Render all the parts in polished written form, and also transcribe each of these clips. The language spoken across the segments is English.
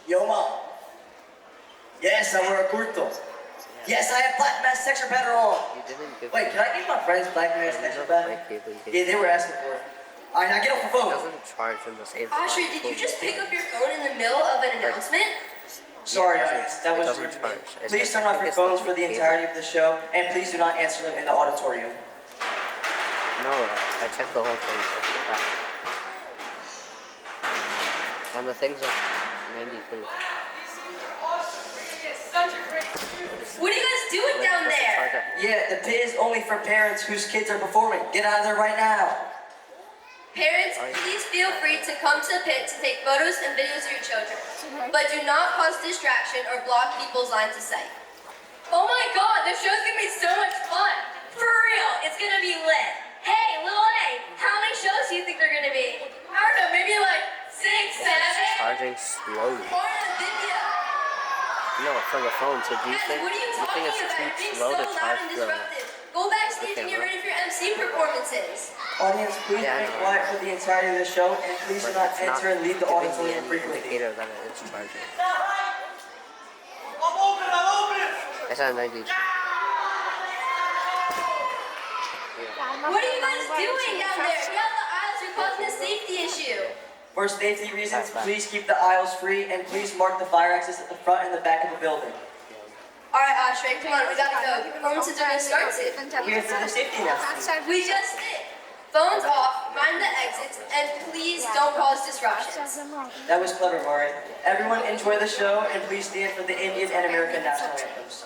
Yo, mom. Yes, I wear a kurto. Yes, I have black mask texture pad on. Wait, can I give my friends black mask texture pad? Yeah, they were asking for it. Alright, now get off the phone. It doesn't charge in the same spot. Asher, did you just pick up your phone in the middle of an announcement? Sorry, guys, that was rude. Please turn off your phones for the entirety of the show, and please do not answer them in the auditorium. No, I checked the whole thing. And the things are 93. What are you guys doing down there? Yeah, the pit is only for parents whose kids are performing. Get out of there right now. Parents, please feel free to come to the pit to take photos and videos of your children, but do not cause distraction or block people's lines of sight. Oh my god, the show's gonna be so much fun! For real, it's gonna be lit! Hey, Lil A, how many shows do you think they're gonna be? I don't know, maybe like 6, 7? It's charging slowly. Or a video. No, from the phone. So do you think What are you talking it's about? You're too being slow so to loud charge and the disruptive. Go backstage and get ready for your MC performances. Audience, please be quiet for the entirety of the show, and please do not enter and leave the auditorium frequently. Indicator that it is charging. I'm open! It's at 90. What are you guys doing down there? Get out the aisles, you're causing a safety issue. For safety reasons, please keep the aisles free, and please mark the fire exits at the front and the back of the building. Alright, Ashrey, come on, we gotta go. The performances are gonna start soon. We're for the safety announcement. We just did. Phones off, mind the exits, and please don't cause disruptions. That was clever, Mari. Everyone enjoy the show, and please stand for the Indian and American national anthems.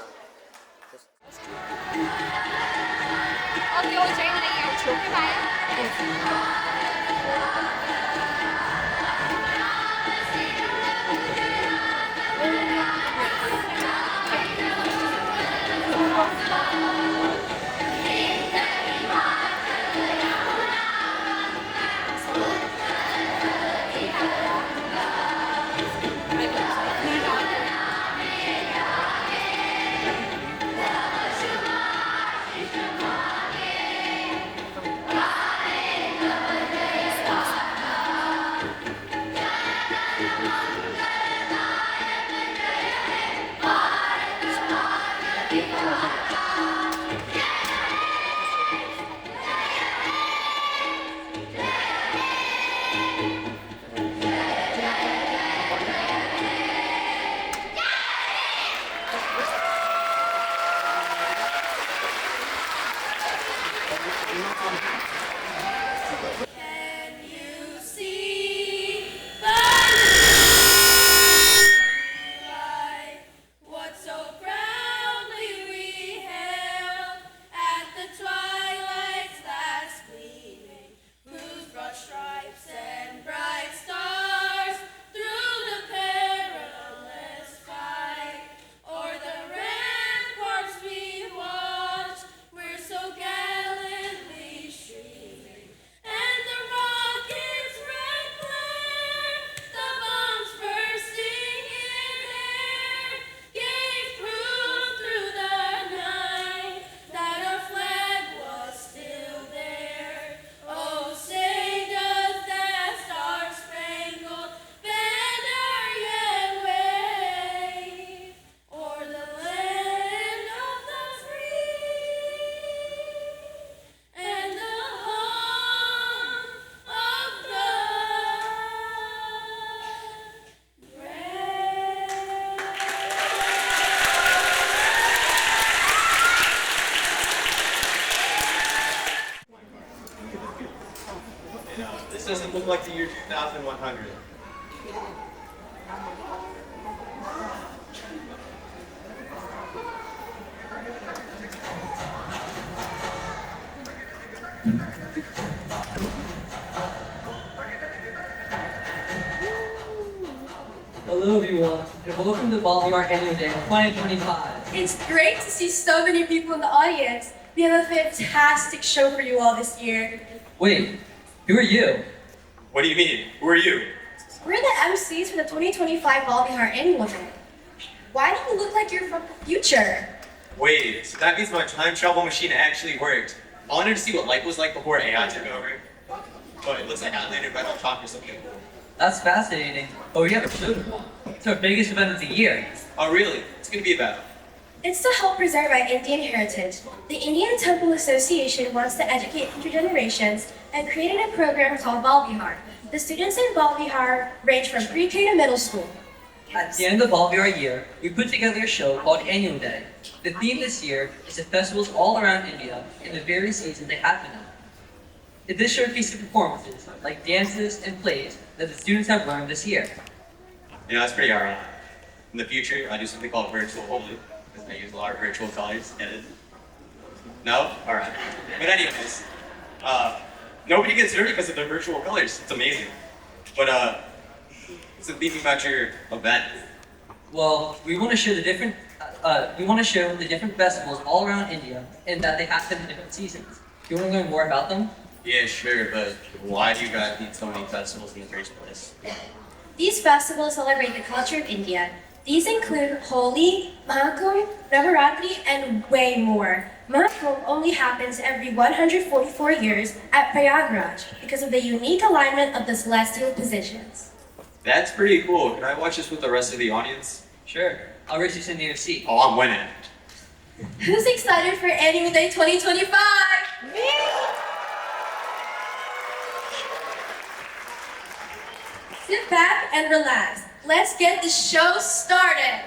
This doesn't look like the year 2100. Hello everyone, and welcome to Baltimore Annual Day 2025. It's great to see so many people in the audience. We have a fantastic show for you all this year. Wait, who are you? What do you mean? Who are you? We're the MCs for the 2025 Balding Heart Annual Day. Why do you look like you're from the future? Wait, so that means my time travel machine actually worked. I wanted to see what life was like before AI took over. But it looks like I landed right on top or something. That's fascinating, but we have a show tomorrow. It's our biggest event of the year. Oh, really? It's gonna be about. It's to help preserve our Indian heritage. The Indian Temple Association wants to educate future generations and created a program called Bal Vihar. The students in Bal Vihar range from pre-K to middle school. At the end of Bal Vihar year, we put together a show called Annual Day. The theme this year is the festivals all around India and the various seasons they happen in. This showcases performances like dances and plays that the students have learned this year. You know, that's pretty ironic. In the future, I do something called virtual holy, because I use a lot of virtual colors. And no? Alright. But anyways, nobody gets dirty because of the virtual colors. It's amazing. But, so thinking about your event. Well, we want to show the different festivals all around India and that they happen in different seasons. Do you want to learn more about them? Yeah, sure, but why do you guys need so many festivals in the first place? These festivals celebrate the culture of India. These include Holi, Mahakumbh, Navaratri, and way more. Mahakumbh only happens every 144 years at Prayagraj because of the unique alignment of the celestial positions. That's pretty cool. Can I watch this with the rest of the audience? Sure. I'll raise you some near seat. Oh, I'm winning. Who's excited for Annual Day 2025? Sit back and relax. Let's get the show started.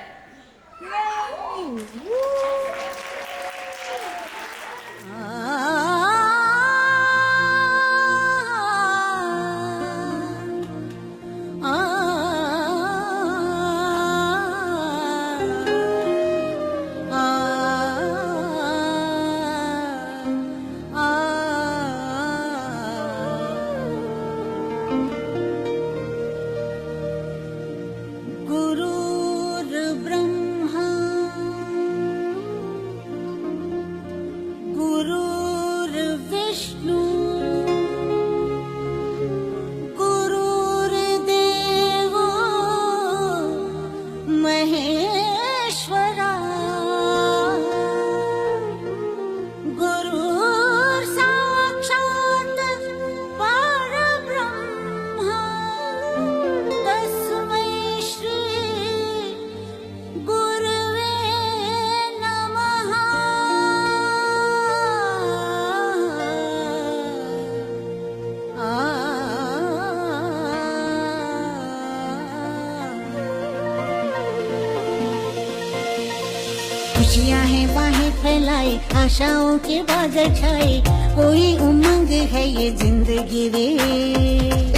खुशियाँ हैं बाहें फैलाई आशाओं के बादल छाए कोई उमंग है ये जिंदगी रे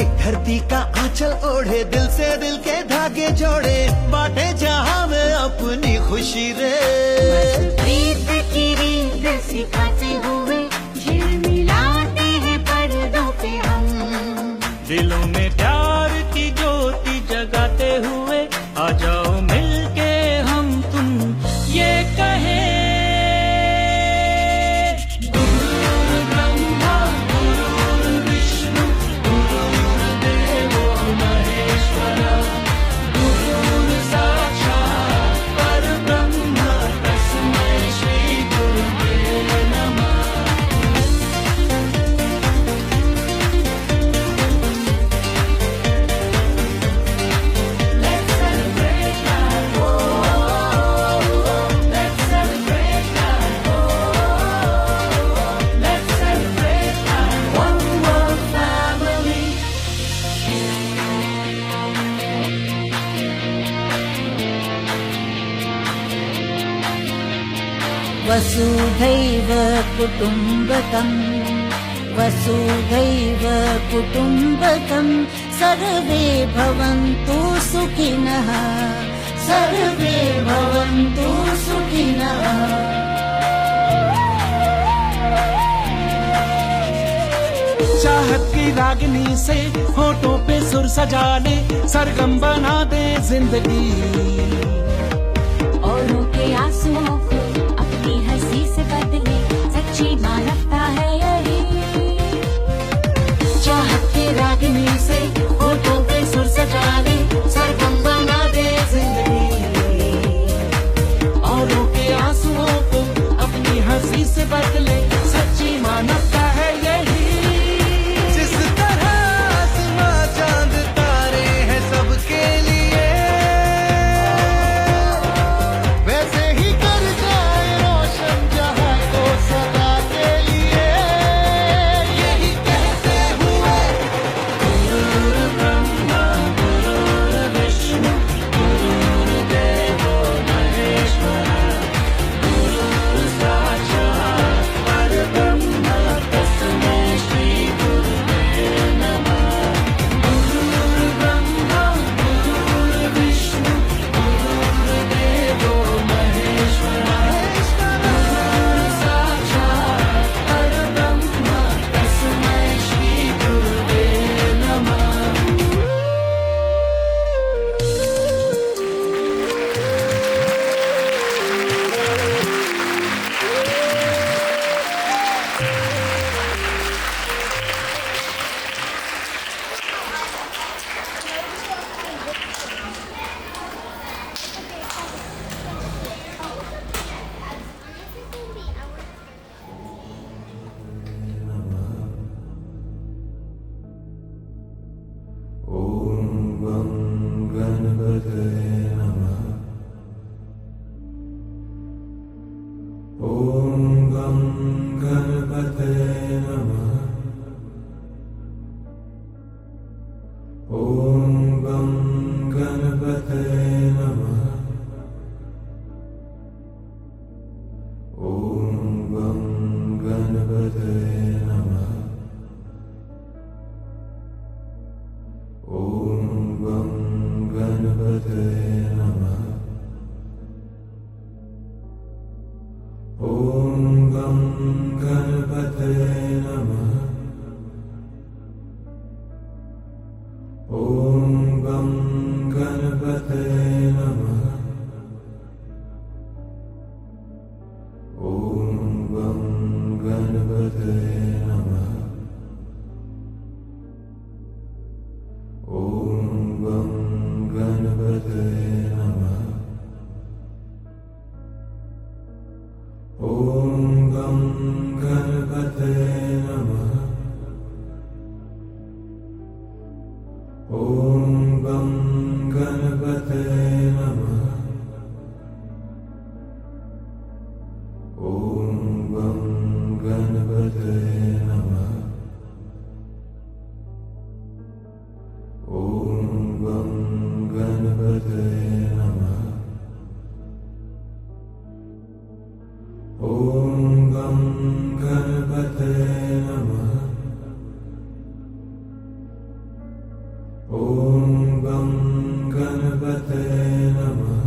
एक धरती का आंचल ओढ़े दिल से दिल के धागे जोड़े बांटे जहां में अपनी खुशी रे प्रीत की रीत सिखाते हुए झिलमिलाते हैं पर्दों पे हम दिलों में प्यार की ज्योति जगाते हुए आ जाओ मिलके हम तुम ये कहें गुरु ब्रह्मा गुरु विष्णु गुरुर्देवो महेश्वरा गुरु साक्षात् परब्रह्म तस्मै श्री गुरुवे नमः वसुधैव कुटुम्बकम् वसुधैव कुटुम्बकम् सर्वे भवन्तु सुखिनः सर्वे भवन्तु सुखिनः चाहत की रागनी से होठों पे सुर सजा ले सरगम बना दे जिंदगी औरों के आंसुओं को अपनी हंसी से बदले सच्ची मानवता है यही चाहत की रागनी से होठों पे सुर सजा ले सरगम बना दे जिंदगी औरों के आंसुओं को अपनी हंसी से बदले सच्ची मानवता है यही जिस तरह आसमां चांद तारे हैं सबके लिए ॐ गं गणपतये नमः ॐ गं गणपतये नमः ॐ गं गणपतये नमः ॐ गं गणपतये नमः ॐ गं गणपतये नमः ॐ गं गणपतये नमः ॐ गं गणपतये नमः ॐ गं गणपतये नमः ॐ गं गणपतये नमः ॐ गं गणपतये नमः ॐ गं गणपतये नमः ॐ गं गणपतये नमः ॐ गं गणपतये नमः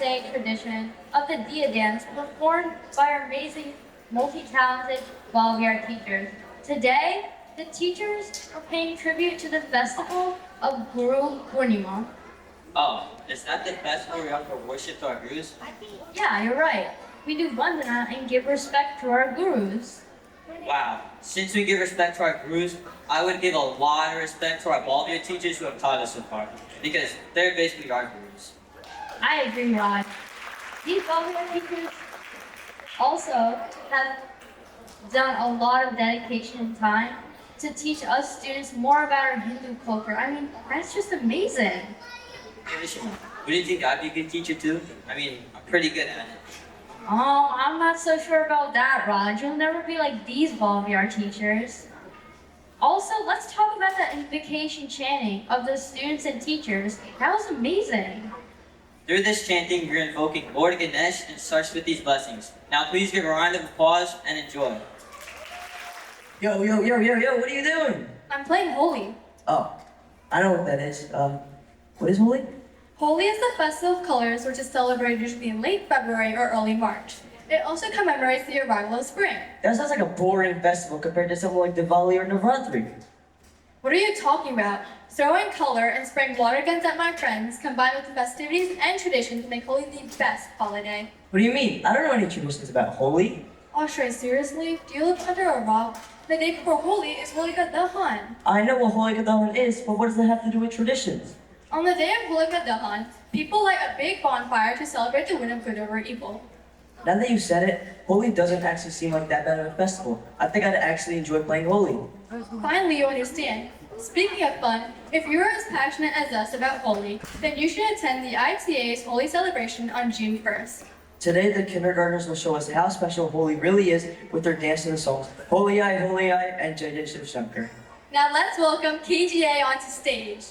Day tradition of the Dia Dance performed by our amazing, multi-talented Balviar teachers. Today, the teachers are paying tribute to the festival of Guru Purnima. Oh, is that the festival we offer worship to our gurus? Yeah, you're right. We do Vandana and give respect to our gurus. Wow. Since we give respect to our gurus, I would give a lot of respect to our Balviar teachers who have taught us so far, because they're basically our gurus. I agree, Rod. These Balviar teachers also have done a lot of dedication and time to teach us students more about our Hindu culture. I mean, that's just amazing. Hey, listen, would you think I'd be a good teacher too? I mean, I'm pretty good at it. Oh, I'm not so sure about that, Raj. You'll never be like these Balviar teachers. Also, let's talk about the invocation chanting of the students and teachers. That was amazing. Through this chanting, we're invoking Lord Ganesh and starts with these blessings. Now please give a round of applause and enjoy. Yo, what are you doing? I'm playing Holi. Oh, I know what that is. What is Holi? Holi is the festival of colors which is celebrated usually in late February or early March. It also commemorates the arrival of spring. That sounds like a boring festival compared to something like Diwali or Navratri. What are you talking about? Throwing color and spraying water guns at my friends, combined with the festivities and traditions, make Holi the best holiday. What do you mean? I don't know any traditions about Holi. Ashrey, seriously? Do you live under a rock? The day before Holi is Holika Dahan. I know what Holika Dahan is, but what does that have to do with traditions? On the day of Holika Dahan, people light a big bonfire to celebrate the win of good over evil. Now that you said it, Holi doesn't actually seem like that bad of a festival. I think I'd actually enjoy playing Holi. Finally, you understand. Speaking of fun, if you are as passionate as us about Holi, then you should attend the ITA's Holi celebration on June 1st. Today, the kindergartners will show us how special Holi really is with their dance to the songs Holi Ai, and Jai Jai Shiv Shankar. Now let's welcome KGA onto stage.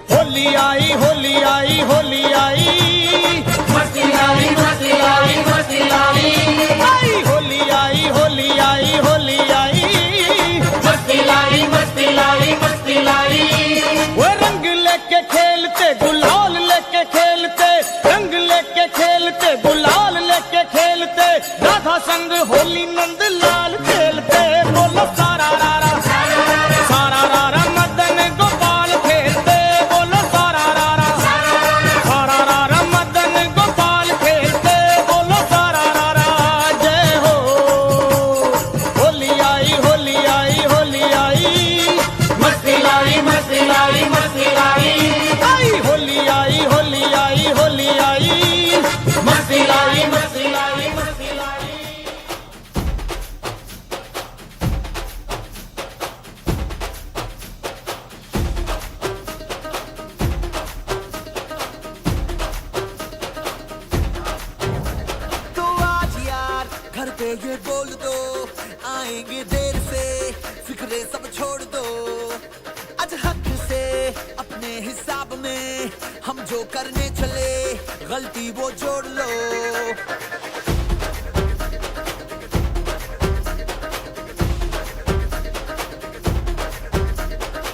Holi आई होली आई होली आई मस्ती आई मस्ती आई मस्ती आई होली आई होली आई होली आई मस्ती लाई मस्ती लाई मस्ती लाई वो रंग लेके खेलते गुलाल लेके खेलते रंग लेके खेलते गुलाल लेके खेलते राधा संग होली नंद लाल खेलते बोलो सारा रारा सारा रारा मदन गोपाल खेलते बोलो सारा रारा मदन गोपाल खेलते बोलो सारा रारा जय हो होली आई होली आई होली आई मस्ती लाई मस्ती लाई मस्ती लाई आई होली आई होली आई होली आई मस्ती लाई मस्ती लाई मस्ती लाई तो आज यार घर पे ये बोल दो आएंगे देर से फिक्रे सब छोड़ दो आज हक से अपने हिसाब में हम जो करने चले गलती वो जोड़ लो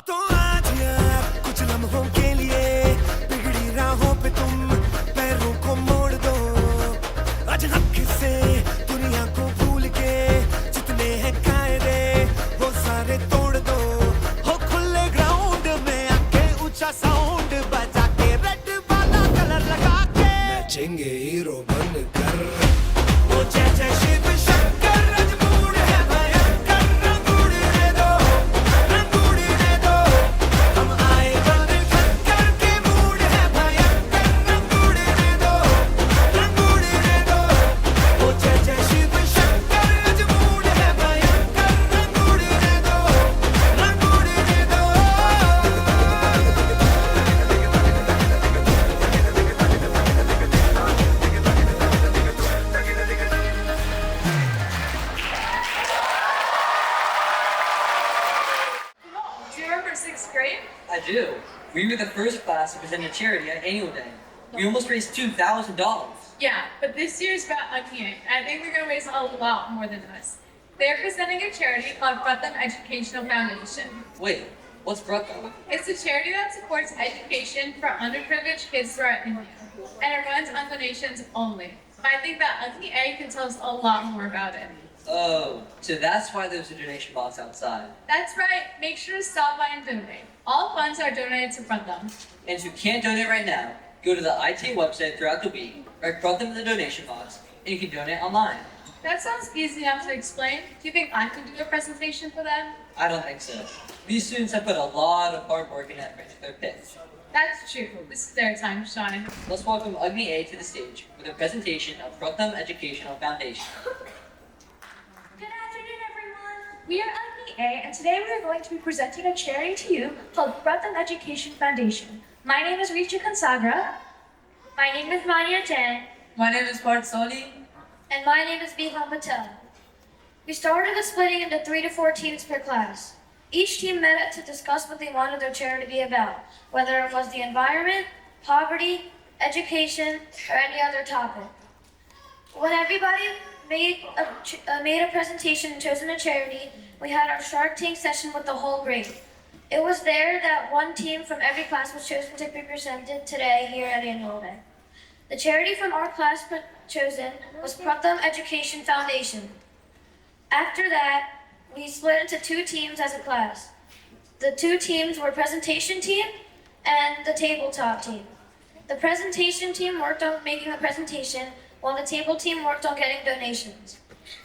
तो आज यार कुछ लम्हों के लिए बिगड़ी राहों पे तुम पैरों को मोड़ दो आज हक से दुनिया को भूल के जितने हैं कायदे वो सारे तोड़ दो हो खुले ग्राउंड में आके ऊंचा साउंड बजा के रेड वाला कलर लगा के नाचेंगे हीरो बनकर वो जय जय शिव शंकर रजमूड़ है भयंकर रंग उड़ने दो हम आए बन खक्कर के मूड है भयंकर रंग उड़ने दो वो जय जय शिव शंकर रजमूड़ है भयंकर रंग उड़ने दो Do you remember 6th grade? I do. We were the first class to present a charity at Annual Day. We almost raised $2,000. Yeah, but this year's about money. I think they're gonna raise a lot more than us. They're presenting a charity called Pratham Educational Foundation. Wait, what's Pratham? It's a charity that supports education for underprivileged kids throughout India, and it runs on donations only. I think that Agni A can tell us a lot more about it. Oh, so that's why there's a donation box outside. That's right. Make sure to stop by and donate. All funds are donated to Pratham. And if you can't donate right now, go to the IT website throughout the week, write Pratham in the donation box, and you can donate online. That sounds easy enough to explain. Do you think I can do a presentation for them? I don't think so. These students have put a lot of hard work and effort into their pits. That's true. This is their time to shine. Let's welcome Agni A to the stage with a presentation of Pratham Educational Foundation. Good afternoon, everyone. We are Agni A, and today we are going to be presenting a charity to you called Pratham Education Foundation. My name is Richa Kansagra. My name is Mania Jain. My name is Part Soli. And my name is Biham Patel. We started the splitting into 3 to 4 teams per class. Each team met to discuss what they wanted their charity to be about, whether it was the environment, poverty, education, or any other topic. When everybody made a presentation and chosen a charity, we had our Shark Tank session with the whole grade. It was there that one team from every class was chosen to be presented today here at Annual Day. The charity from our class chosen was Pratham Education Foundation. After that, we split into 2 teams as a class. The 2 teams were presentation team and the tabletop team. The presentation team worked on making the presentation, while the table team worked on getting donations.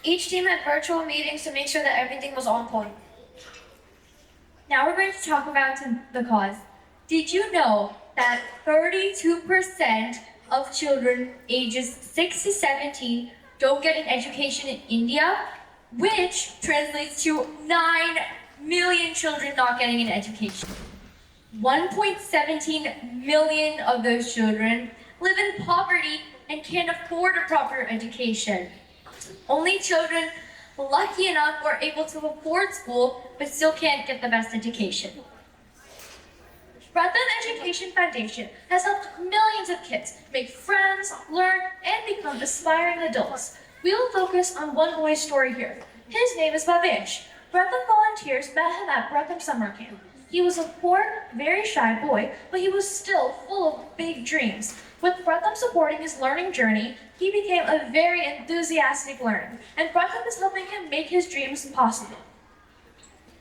Each team had virtual meetings to make sure that everything was on point. Now we're going to talk about the cause. Did you know that 32% of children ages 6 to 17 don't get an education in India, which translates to 9 million children not getting an education. 1.17 million of those children live in poverty and can't afford a proper education. Only children lucky enough are able to afford school but still can't get the best education. Pratham Education Foundation has helped millions of kids make friends, learn, and become aspiring adults. We will focus on one boy's story here. His name is Bhavesh. Pratham volunteers met him at Pratham Summer Camp. He was a poor, very shy boy, but he was still full of big dreams. With Pratham supporting his learning journey, he became a very enthusiastic learner, and Pratham is helping him make his dreams possible.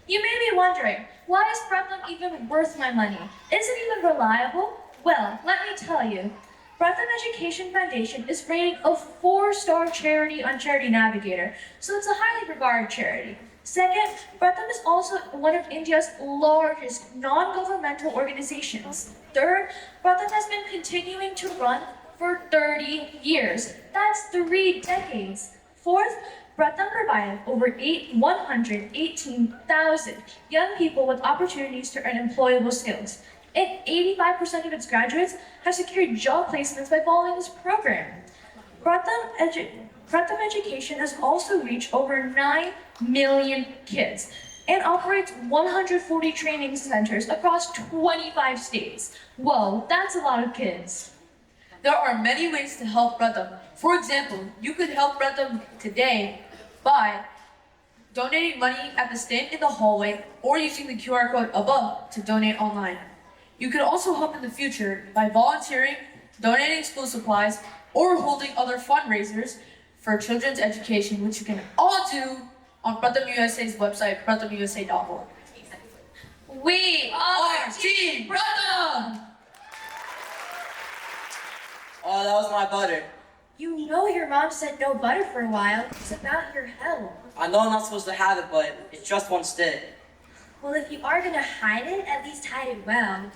You may be wondering, why is Pratham even worth my money? Is it even reliable? Well, let me tell you. Pratham Education Foundation is rated a 4-star charity on Charity Navigator, so it's a highly regarded charity. Second, Pratham is also one of India's largest non-governmental organizations. Third, Pratham has been continuing to run for 30 years. That's 3 decades. Fourth, Pratham provided over 118,000 young people with opportunities to earn employable skills. And 85% of its graduates have secured job placements by following this program. Pratham Education has also reached over 9 million kids and operates 140 training centers across 25 states. Whoa, that's a lot of kids. There are many ways to help Pratham. For example, you could help Pratham today by donating money at the stand in the hallway or using the QR code above to donate online. You could also help in the future by volunteering, donating school supplies, or holding other fundraisers for children's education, which you can all do on Pratham USA's website, prathamusa.org. We are Team Pratham! Oh, that was my butter. You know your mom said no butter for a while. It's about your health. I know I'm not supposed to have it, but it's just one stick. Well, if you are gonna hide it, at least hide it well.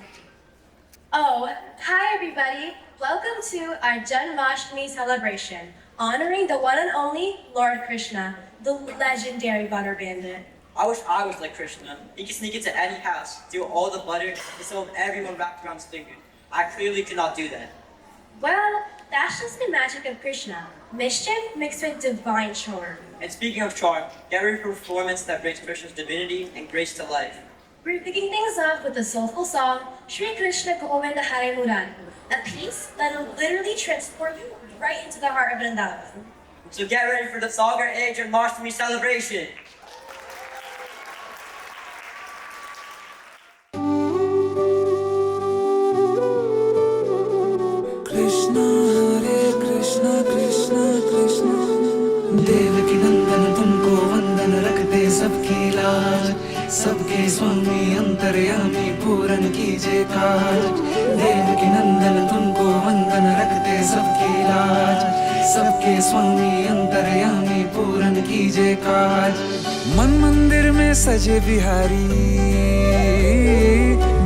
Oh, hi everybody. Welcome to our Janmashtami celebration, honoring the one and only Lord Krishna, the legendary butter bandit. I wish I was like Krishna. He could sneak into any house, steal all the butter, and still have everyone wrapped around his finger. I clearly could not do that. Well, that's just the magic of Krishna. Mischief mixed with divine charm. And speaking of charm, get ready for a performance that brings Krishna's divinity and grace to life. We're picking things up with a soulful song, Shri Krishna Govinda Hare Murari, a piece that'll literally transport you right into the heart of Vrindavan. So get ready for the Sagar Age and Mashtami celebration. Krishna हरे कृष्णा कृष्णा कृष्णा देवकी नंदन तुमको वंदन रखते सबकी लाज सबके स्वामी अंतर्यामी पूरन कीजिए काज देवकी नंदन तुमको वंदन रखते सबकी लाज सबके स्वामी अंतर्यामी पूरन कीजिए काज मन मंदिर में सजे बिहारी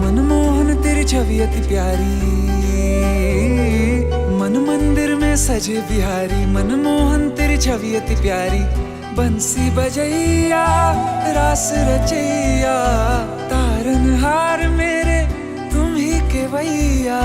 मनमोहन तेरी छवि अति प्यारी मन मंदिर में सजे बिहारी मनमोहन तेरी छवि अति प्यारी बंसी बजैया रास रचैया तारनहार मेरे तुम ही के भैया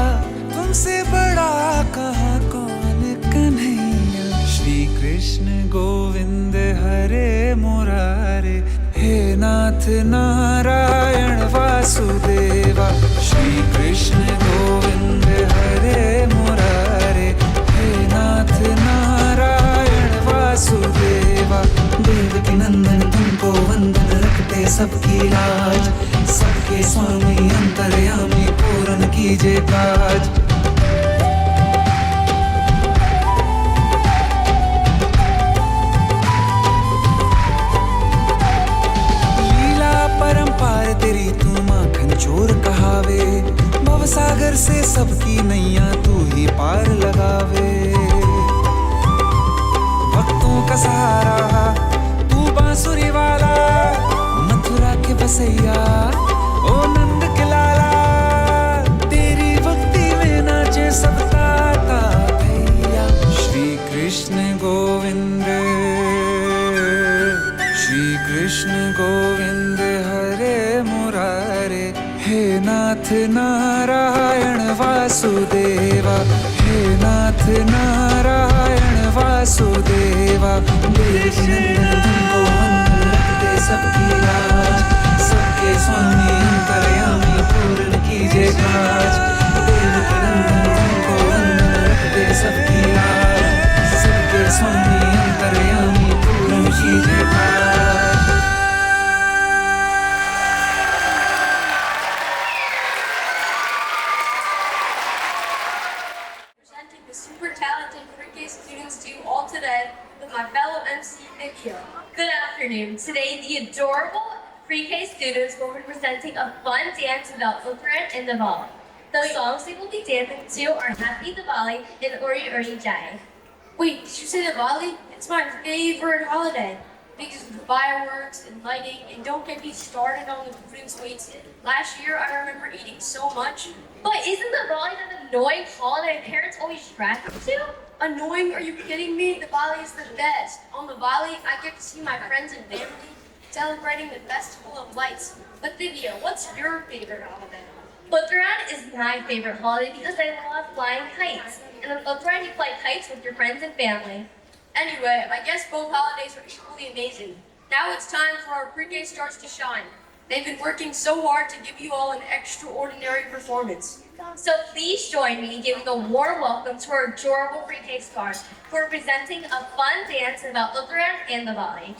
तुमसे बड़ा कहाँ कौन कन्हैया श्री कृष्ण गोविंद हरे मुरारे हे नाथ नारायण वासुदेवा श्री कृष्ण गोविंद हरे मुरारे हे नाथ नारायण वासुदेवा देवकी नंदन तुमको वंदन रखते सबकी लाज सबके स्वामी अंतर्यामी पूरन कीजिए काज परंपार तेरी तू माखन चोर कहावे भवसागर से सबकी नैया तू ही पार लगावे भक्तों का सहारा तू बांसुरी वाला मथुरा के बसैया ओ नंद के लाला तेरी भक्ति में नाचे सब ताता भैया श्री कृष्ण गोविंद हरे मुरारे हे नाथ नारायण वासुदेवा हे नाथ नारायण वासुदेवा देवकी नंदन तुमको वंदन रखते सबकी लाज सबके स्वामी अंतर्यामी पूर्ण कीजिए काज देवकी नंदन तुमको वंदन रखते सबकी लाज सबके स्वामी अंतर्यामी पूर्ण कीजिए काज Good afternoon. Today, the adorable pre-K students will be presenting a fun dance about Uttaran and Diwali. The songs they will be dancing to are Happy Diwali and Uri Uri Jai. Wait, did you say Diwali? It's my favorite holiday. Because of the fireworks and lighting, and don't get me started on the food and sweets. Last year, I remember eating so much. But isn't Diwali an annoying holiday parents always drag you to? Annoying? Are you kidding me? Diwali is the best. On Diwali, I get to see my friends and family celebrating the festival of lights. But Divya, what's your favorite holiday? Uttaran is my favorite holiday because I love flying kites. And on Uttaran, you fly kites with your friends and family. Anyway, I guess both holidays are equally amazing. Now it's time for our pre-K stars to shine. They've been working so hard to give you all an extraordinary performance. So please join me in giving a warm welcome to our adorable pre-K stars who are presenting a fun dance about Uttaran and Diwali.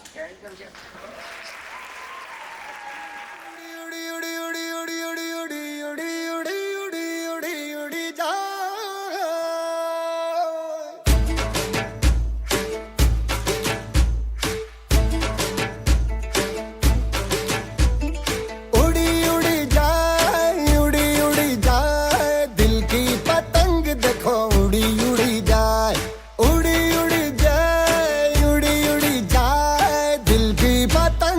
उड़ी उड़ी जाए दिल की पतंग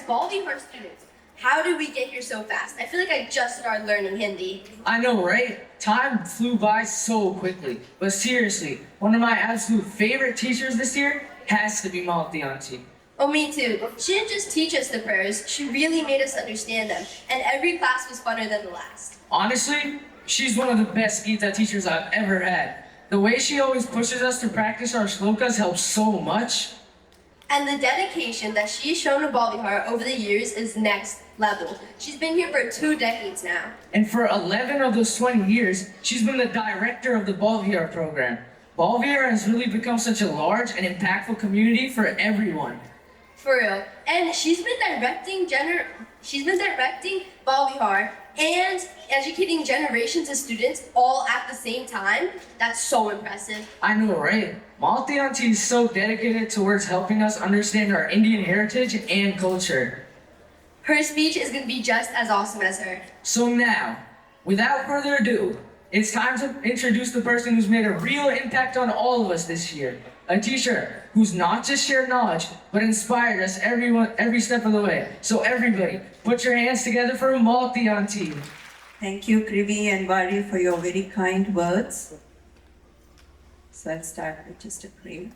Ball Bihar students, how did we get here so fast? I feel like I just started learning Hindi. I know, right? Time flew by so quickly. But seriously, one of my absolute favorite teachers this year has to be Malti Auntie. Oh, me too. She didn't just teach us the prayers, she really made us understand them. And every class was funner than the last. Honestly, she's one of the best Gita teachers I've ever had. The way she always pushes us to practice our shlokas helps so much. And the dedication that she's shown to Ball Bihar over the years is next level. She's been here for 2 decades now. And for 11 of those 20 years, she's been the director of the Ball Bihar program. Ball Bihar has really become such a large and impactful community for everyone. For real. And she's been directing Ball Bihar and educating generations of students all at the same time. That's so impressive. I know, right? Malti Auntie is so dedicated towards helping us understand our Indian heritage and culture. Her speech is going to be just as awesome as her. So now, without further ado, it's time to introduce the person who's made a real impact on all of us this year. A teacher who's not just shared knowledge, but inspired us every step of the way. So everybody, put your hands together for Malti Auntie. Thank you, Krivi and Bari, for your very kind words. So I'll start with just a prayer.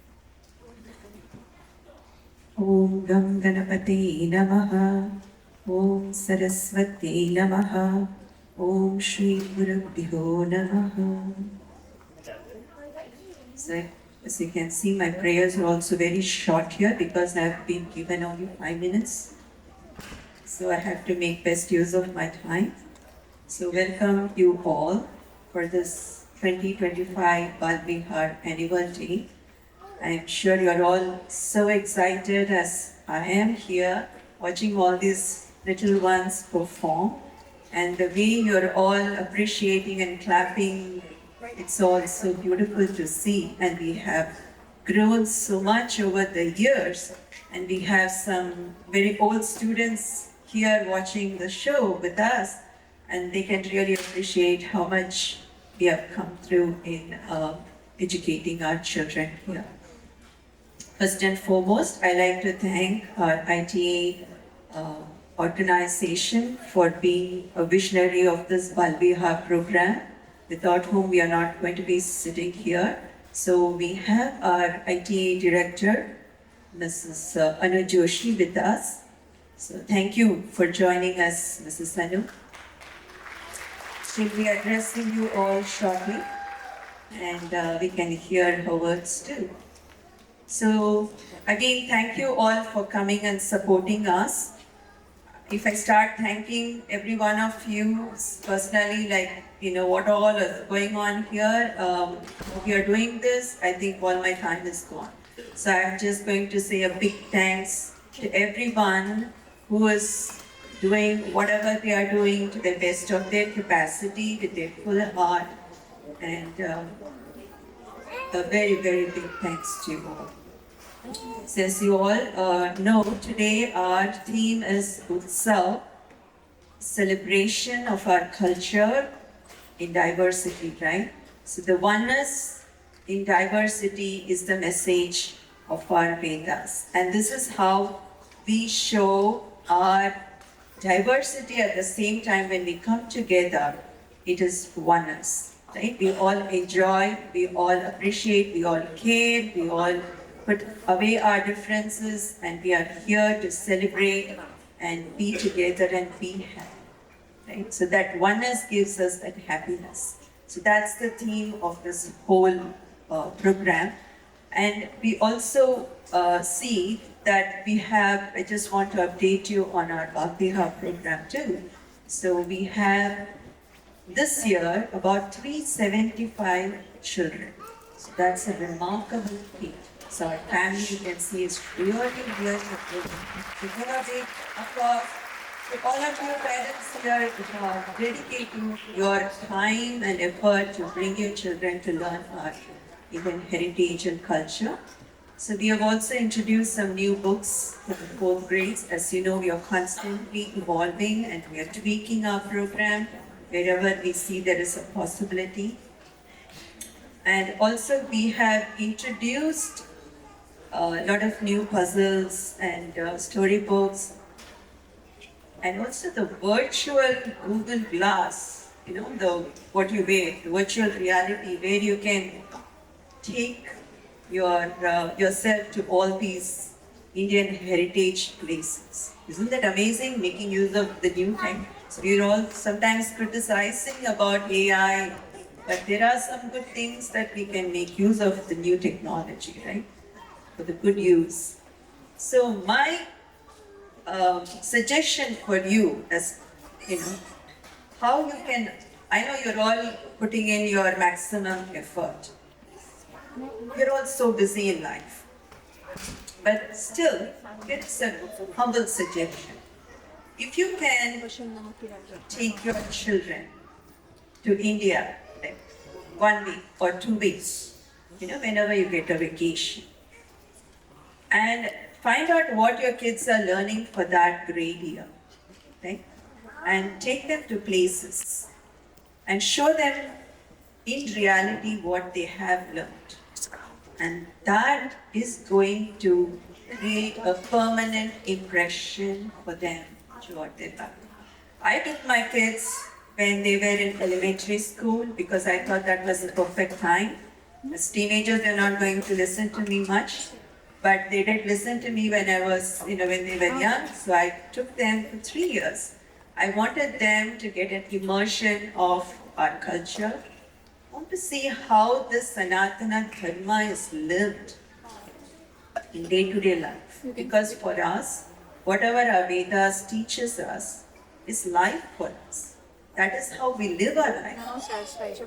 Om Gam Ganapati Namaha. Om Saraswati Namaha. Om Shri Gurubhyo Namaha. So as you can see, my prayers are also very short here because I've been given only 5 minutes. So I have to make best use of my time. So welcome you all for this 2025 Bal Bihar Annual Day. I am sure you're all so excited as I am here watching all these little ones perform. And the way you're all appreciating and clapping, it's all so beautiful to see. And we have grown so much over the years. And we have some very old students here watching the show with us. And they can really appreciate how much we have come through in educating our children here. First and foremost, I'd like to thank our ITA organization for being a visionary of this Bal Bihar program, without whom we are not going to be sitting here. So we have our ITA director, Mrs. Anu Joshi, with us. So thank you for joining us, Mrs. Anu. She'll be addressing you all shortly, and we can hear her words too. So again, thank you all for coming and supporting us. If I start thanking every one of you personally, like, what all is going on here, we are doing this, I think all my time is gone. So I'm just going to say a big thanks to everyone who is doing whatever they are doing to the best of their capacity, with their full heart, and a very, very big thanks to you all. So as you all know, today our theme is Utsav, celebration of our culture in diversity, right? So the oneness in diversity is the message of our Vedas. And this is how we show our diversity at the same time. When we come together, it is oneness, right? We all enjoy, we all appreciate, we all care, we all put away our differences, and we are here to celebrate and be together and be happy, right? So that oneness gives us that happiness. So that's the theme of this whole program. And we also see that we have, I just want to update you on our Bal Bihar program too. So we have this year about 375 children. So that's a remarkable feat. So our family, you can see, is really here. So give a big applause to all of you parents here dedicating your time and effort to bring your children to learn our Indian heritage and culture. So we have also introduced some new books for the 4th grades. As you know, we are constantly evolving and we are tweaking our program wherever we see there is a possibility. And also we have introduced a lot of new puzzles and storybooks and also the virtual Google Glass, what you wear, the virtual reality, where you can take yourself to all these Indian heritage places. Isn't that amazing? Making use of the new thing. So we're all sometimes criticizing about AI, but there are some good things that we can make use of the new technology, right? For the good use. So my suggestion for you is, how you can, I know you're all putting in your maximum effort. You're all so busy in life. But still, it's a humble suggestion. If you can take your children to India, like 1 week or 2 weeks, whenever you get a vacation, and find out what your kids are learning for that grade year, right? And take them to places and show them in reality what they have learned. And that is going to create a permanent impression for them to what they love. I took my kids when they were in elementary school because I thought that was the perfect time. As teenagers, they're not going to listen to me much, but they did listen to me when I was, when they were young. So I took them for 3 years. I wanted them to get an immersion of our culture. I want to see how this Sanatana Dharma is lived in day-to-day life. Because for us, whatever our Vedas teaches us is life for us. That is how we live our life.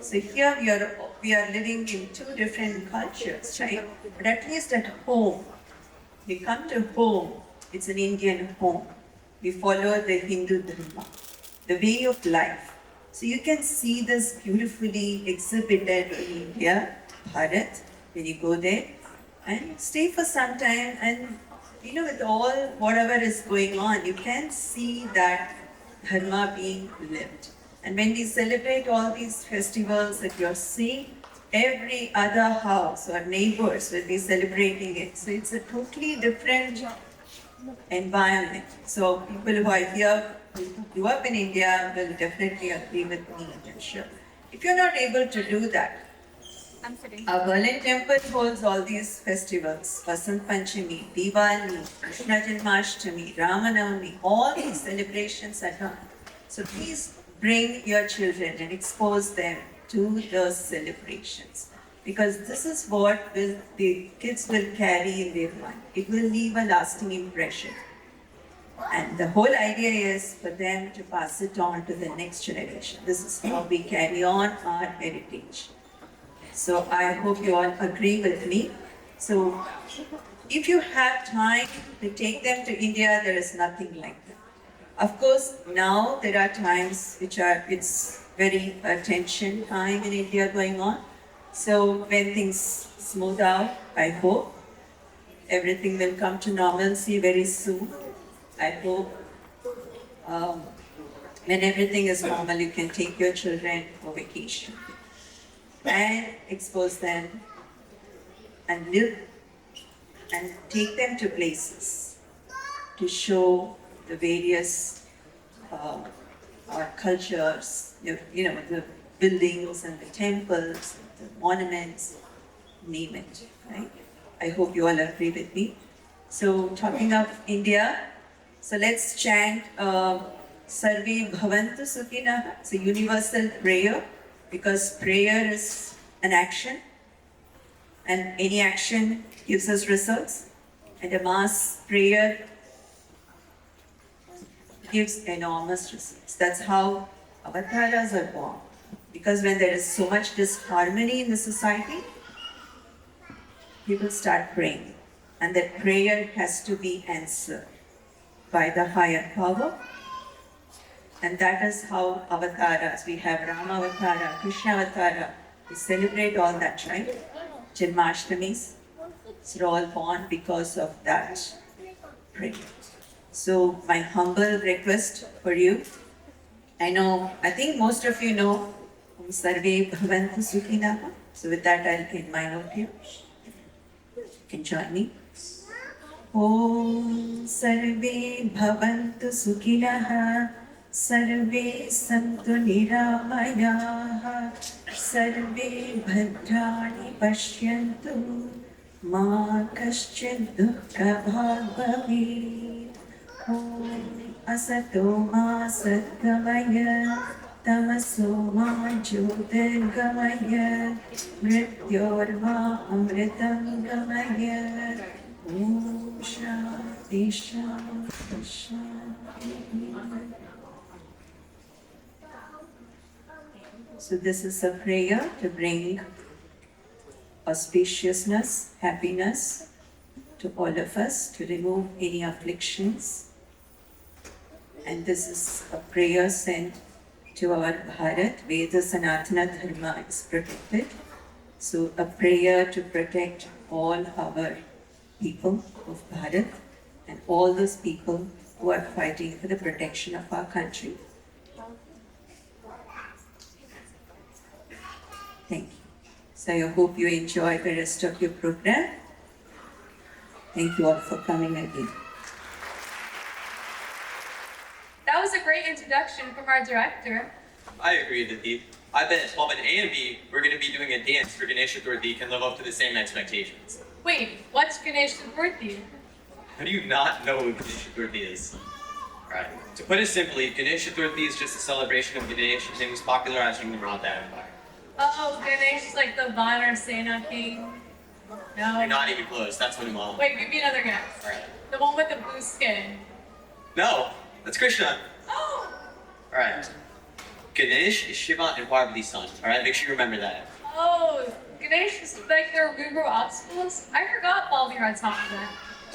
So here we are living in 2 different cultures, right? But at least at home, we come to home, it's an Indian home. We follow the Hindu Dharma, the way of life. So you can see this beautifully exhibited in India, Bharat, when you go there and stay for some time, and with all whatever is going on, you can see that Dharma being lived. And when we celebrate all these festivals that you're seeing, every other house or neighbors will be celebrating it. So it's a totally different environment. So people who are here, who grew up in India, will definitely agree with me, I'm sure. If you're not able to do that, our Berlin temple holds all these festivals, Vasant Panchami, Diwali, Krishna Janmashtami, Ramanavami, all these celebrations are done. So please bring your children and expose them to those celebrations. Because this is what the kids will carry in their mind. It will leave a lasting impression. And the whole idea is for them to pass it on to the next generation. This is how we carry on our heritage. So I hope you all agree with me. So if you have time to take them to India, there is nothing like that. Of course, now there are times it's very tension time in India going on. So when things smooth out, I hope everything will come to normalcy very soon. I hope when everything is normal, you can take your children for vacation and expose them and live and take them to places to show the various our cultures, the buildings and the temples, the monuments, name it, right? I hope you all agree with me. So talking of India, so let's chant Sarve Bhavantu Sukhinah. It's a universal prayer because prayer is an action and any action gives us results, and a mass prayer gives enormous results. That's how avatars are born. Because when there is so much disharmony in the society, people start praying. And that prayer has to be answered by the higher power. And that is how avatars, we have Rama Avatara, Krishna Avatara, we celebrate all that, right? Janmashtamis, they're all born because of that prayer. So my humble request for you, I think most of you know Sarve Bhavantu Sukhinah. So with that, I'll end my note here. You can join me. ॐ सर्वे भवन्तु सुखिनः सर्वे सन्तु निरामयाः सर्वे भद्राणि पश्यन्तु मा कश्चित् दुःखभाग् भवेत् ॐ असतो मा सद्गमय तमसो मा ज्योतिर्गमय मृत्योर्मा अमृतं गमय ॐ शान्ति शान्ति शान्तिः. So this is a prayer to bring auspiciousness, happiness to all of us, to remove any afflictions. And this is a prayer sent to our Bharat, where the Sanatana Dharma is protected. So a prayer to protect all our people of Bharat and all those people who are fighting for the protection of our country. Thank you. So I hope you enjoy the rest of your program. Thank you all for coming again. That was a great introduction from our director. I agree, Aditi. I bet at 12 and A and B, we're going to be doing a dance for Ganesh Chaturthi can live up to the same expectations. Wait, what's Ganesh Chaturthi? How do you not know what Ganesh Chaturthi is? Alright, to put it simply, Ganesh Chaturthi is just a celebration of Ganesh and his popularizing the Maratha Empire. Oh, Ganesh is like the Vanar Sena king. No. You're not even close, that's Hanuman. Wait, give me another guess. Alright. The one with the blue skin. No, that's Krishna. Oh! Alright. Ganesh is Shiva and Parvati's son. Alright, make sure you remember that. Oh, Ganesh is like their Guru obstacles. I forgot Balvihar taught me that.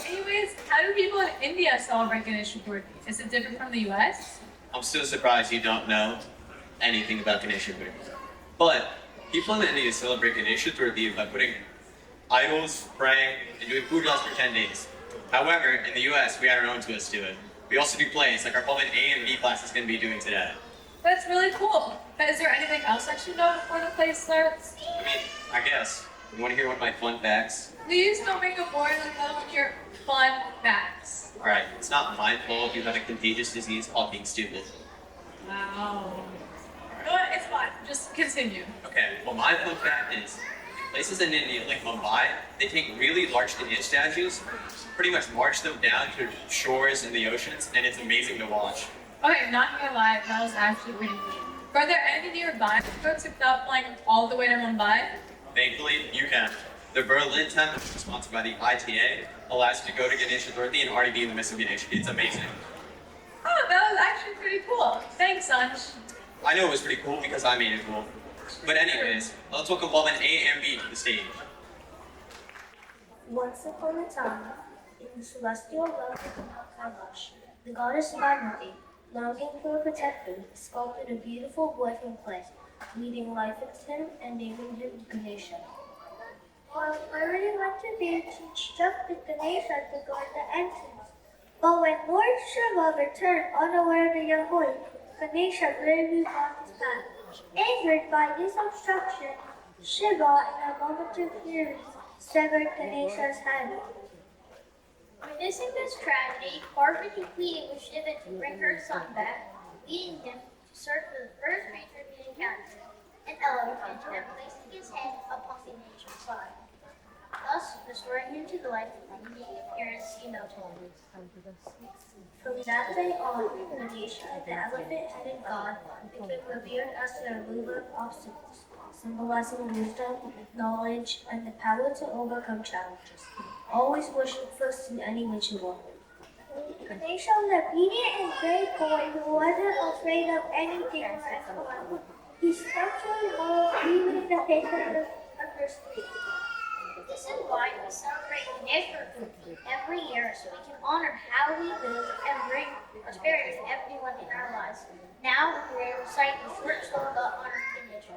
Anyways, how do people in India celebrate Ganesh Chaturthi? Is it different from the US? I'm still surprised you don't know anything about Ganesh Chaturthi. But people in India celebrate Ganesh Chaturthi by putting idols, praying, and doing pujas for 10 days. However, in the US, we add our own twist to it. We also do plays, like our Pullman A and B class is going to be doing today. That's really cool. But is there anything else I should know before the play starts? I mean, I guess. You want to hear one of my fun facts? Please don't make it boring like that with your fun facts. Alright, it's not my fault you have a contagious disease called being stupid. Wow. But it's fine. Just continue. Okay, well my fun fact is, places in India like Mumbai, they take really large Indian statues, pretty much march them down to shores and the oceans, and it's amazing to watch. Okay, not gonna lie, that was actually pretty cool. Are there any nearby folks without flying all the way to Mumbai? Thankfully, you can. The Berlin Temple, sponsored by the ITA, allows you to go to Ganesh Chaturthi and already be in the midst of Ganesh. It's amazing. Oh, that was actually pretty cool. Thanks, Ansh. I know it was pretty cool because I made it cool. But anyways, let's welcome Balvin A and B to the stage. Once upon a time, in the celestial realm of Kailash, the goddess Bharati, longing for a protector, sculpted a beautiful boy from clay, breathing life into him and naming him Ganesha. Well, I really want to be instructed Ganesha to guard the entrance. But when Lord Shiva returned unaware of the young boy, Ganesha bravely blocked his path. Angered by this obstruction, Shiva, in a moment of fury, severed Ganesha's head. Witnessing this tragedy, Parvati pleaded with Shiva to bring her son back, leading him to search for the first creature he encountered, an elephant, and placing his head upon Ganesha's side, thus restoring him to life and the appearance he now told. From that day on, Ganesha, the elephant-headed god, became revered as the remover of obstacles, symbolizing wisdom, knowledge, and the power to overcome challenges, always wishing first in any ritual. Ganesha was an obedient and brave boy who wasn't afraid of anything or anyone. He spiritually ruled even in the face of adversity. This is why we celebrate Ganesh Chaturthi every year, so we can honor how we live and bring prosperity to everyone in our lives. Now we will recite the short sloka honoring Ganesha.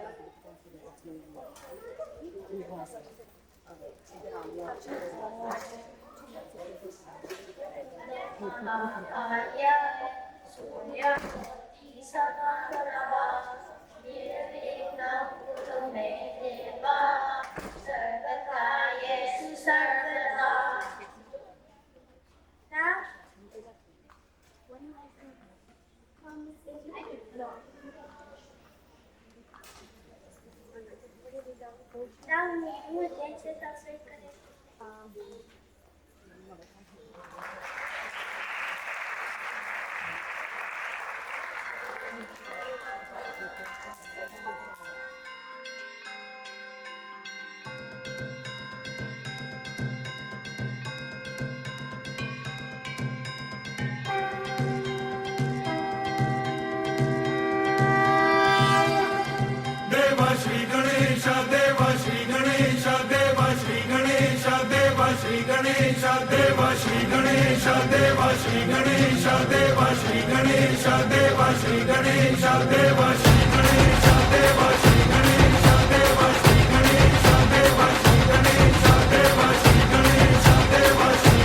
देवा श्री गणेश देवा श्री गणेश देवा श्री गणेश देवा श्री गणेश देवा श्री गणेश देवा श्री गणेश देवा श्री गणेश देवा श्री गणेश देवा श्री गणेश देवा श्री गणेश देवा श्री गणेश देवा श्री गणेश देवा श्री गणेश देवा श्री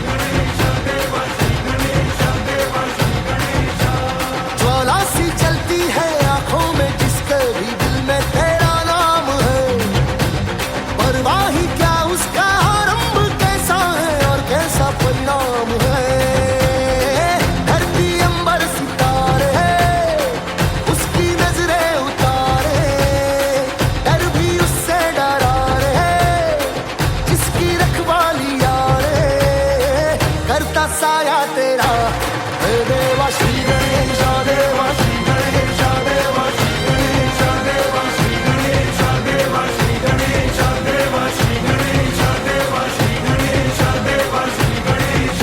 गणेश देवा श्री गणेश देवा श्री गणेश ज्वाला सी जलती है आंखों में जिसके भी दिल में तेरा नाम है परवाह ही क्या उसका आरंभ कैसा है और कैसा परिणाम है धरती अंबर सितारे उसकी नजरें उतारे डर भी उससे डरा रे जिसकी रखवाली यारे करता साया तेरा हे देवा श्री गणेश देवा श्री गणेश देवा श्री गणेश देवा श्री गणेश देवा श्री गणेश देवा श्री गणेश देवा श्री गणेश देवा श्री गणेश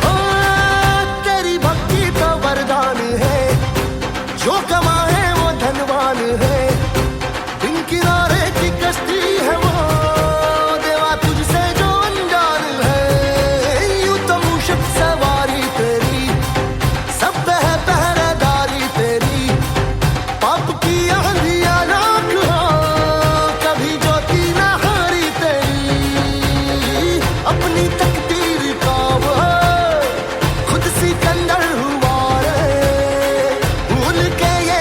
ओ तेरी भक्ति तो वरदान है जो कमाए वो धनवान है बिन किनारे की कश्ती है वो देवा तुझसे जो अनजान है यूं तो मूषक सवारी तेरी सब पे है पहरेदारी तेरी पाप की आंधियां लाख हो कभी ज्योति न हारी तेरी अपनी तकदीर का वो खुद सिकंदर हुआ रे भूल के ये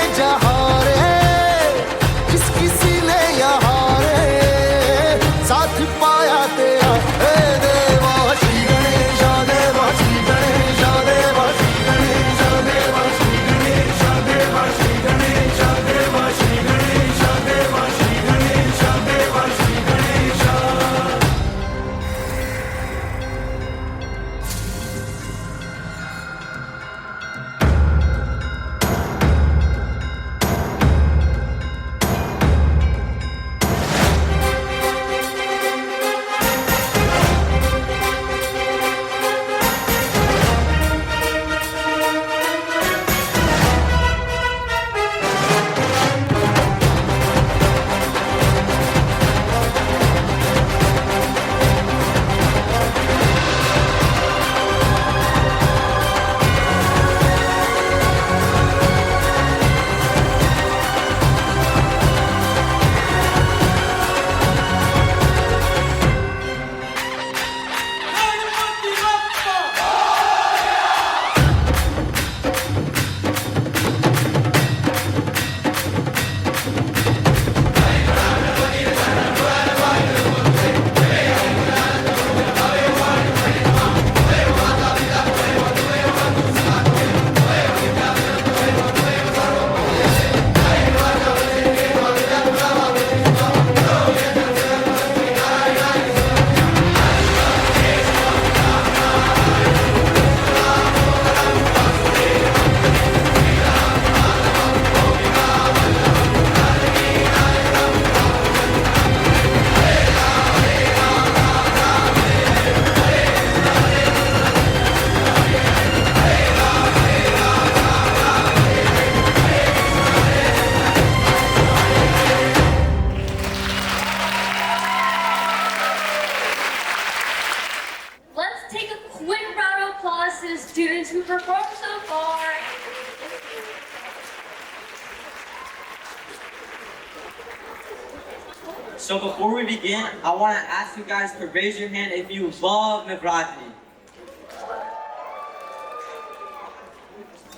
So before we begin, I want to ask you guys to raise your hand if you love Navratri.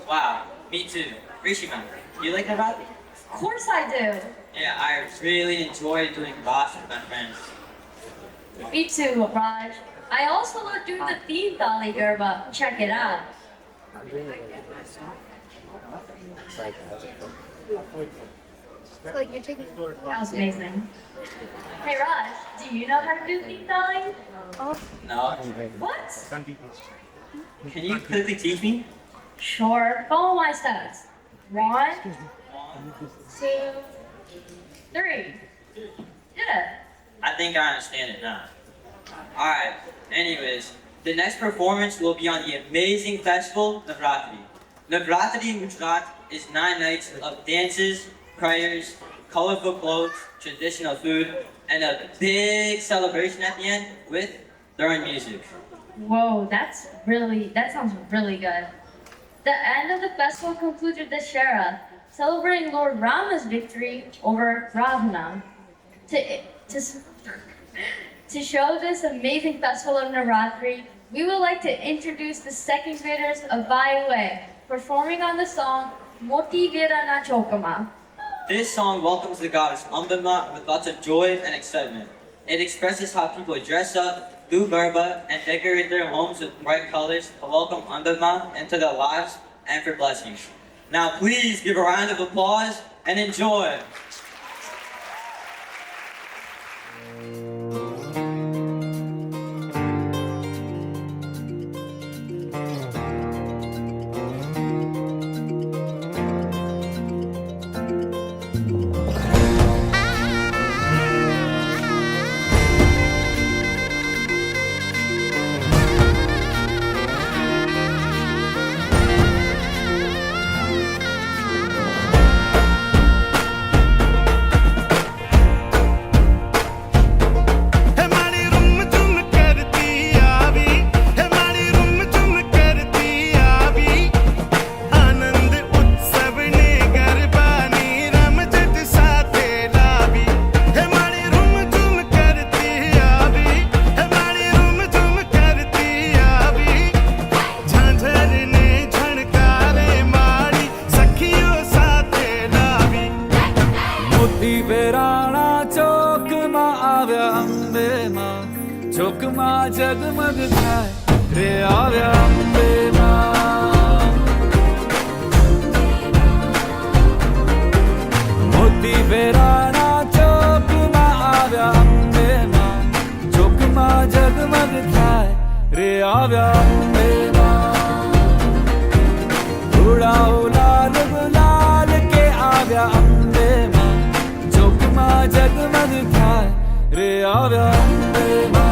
Wow, me too. Rishima, you like Navratri? Of course I do. Yeah, I really enjoy doing Ras with my friends. Me too, Raj. I also love doing the theme Dali Garba. Check it out. I'm doing it. It's like you're taking. That was amazing. Hey Raj, do you know how to do theme Dali? No. What? Can you quickly teach me? Sure. Follow my steps. 1, 2, 3. Yeah. I think I understand it now. Alright, anyways, the next performance will be on the amazing festival, Navratri. Navratri in Gujarat is 9 nights of dances, prayers, colorful clothes, traditional food, and a big celebration at the end with their own music. Whoa, that sounds really good. The end of the festival concludes with Dashera, celebrating Lord Rama's victory over Ravana. To show this amazing festival of Navratri, we would like to introduce the second graders of Vaiue, performing on the song Moti Vera Na Chokama. This song welcomes the goddess Ambima with lots of joy and excitement. It expresses how people dress up, do garba, and decorate their homes with bright colors to welcome Ambima into their lives and for blessings. Now please give a round of applause and enjoy. जगमग थाय रे आव्या अम्बे मां मोती वेराणा चौक मां आव्या अम्बे मां चौक मां जगमग थाय रे आव्या अम्बे मां उड़ा लाल गुलाल के आव्या अम्बे मां चौक मां जगमग थाय रे आव्या अम्बे मां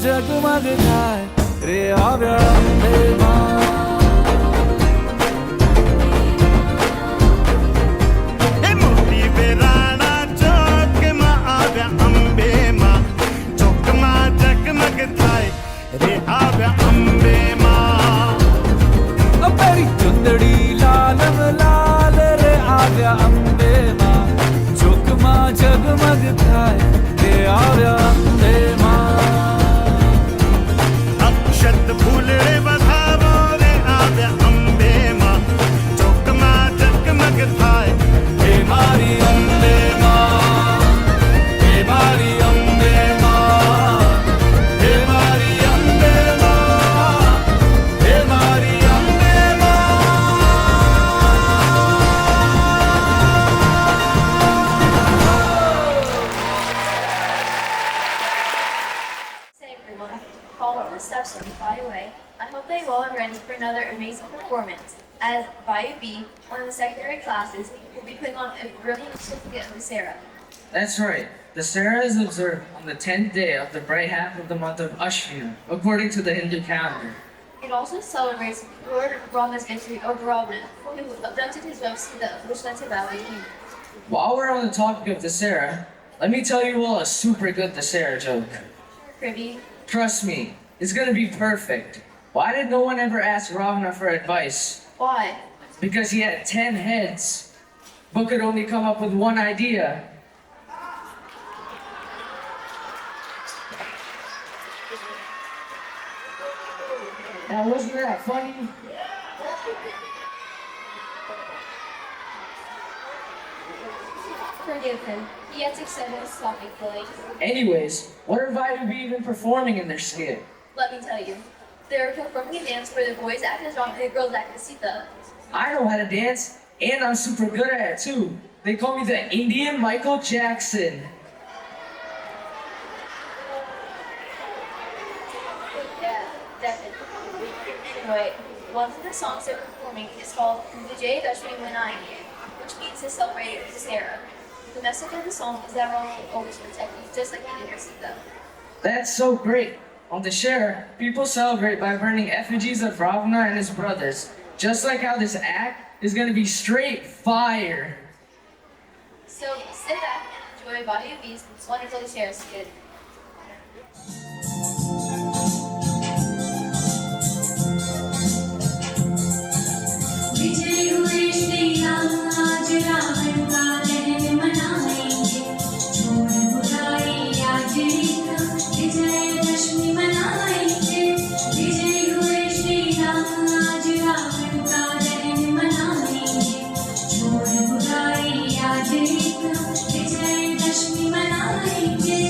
जगमग थाय रे आव्या अम्बे मां ए मोती वेराणा चौक मां आव्या अम्बे मां चौक मां जगमग थाय रे आव्या अम्बे मां ओ पेरी चुंदड़ी लाल लाल रे आव्या अम्बे मां चौक मां जगमग थाय रे आव्या अम्बे मां all ready for another amazing performance, as Bayou B, one of the secondary classes, will be putting on a brilliant certificate of the Sarah. That's right. The Sarah is observed on the 10th day of the bright half of the month of Ashvina, according to the Hindu calendar. It also celebrates Lord Brahma's victory over Ravana, who abducted his wife Sita of Vishnata Valley. While we're on the topic of the Sarah, let me tell you all a super good the Sarah joke. Privy. Trust me, it's gonna be perfect. Why did no one ever ask Ravana for advice? Why? Because he had 10 heads, but could only come up with one idea. Now, wasn't that funny? Forgive him. He has accepted his topic fully. Anyways, what are Bayou B even performing in their skit? Let me tell you. They're performing a dance where the boys act as Ram and the girls act as Sita. I know how to dance, and I'm super good at it too. They call me the Indian Michael Jackson. Yeah, definitely. Anyway, one of the songs they're performing is called Vijay Dashmi Manayenge, which means to celebrate this era. The message of the song is that Ram will always protect you, just like he did your Sita. That's so great. On the Share, people celebrate by burning effigies of Ravana and his brothers, just like how this act is gonna be straight fire. So sit back and enjoy Bayou B's wonderful Share skit. विजय हुए श्री राम आज रावण का दहन मनाएंगे छोड़ बुराई आज विजयदशमी मनाएंगे विजय हुए श्री राम आज रावण का दहन मनाएंगे छोड़ बुराई आज विजयदशमी मनाएंगे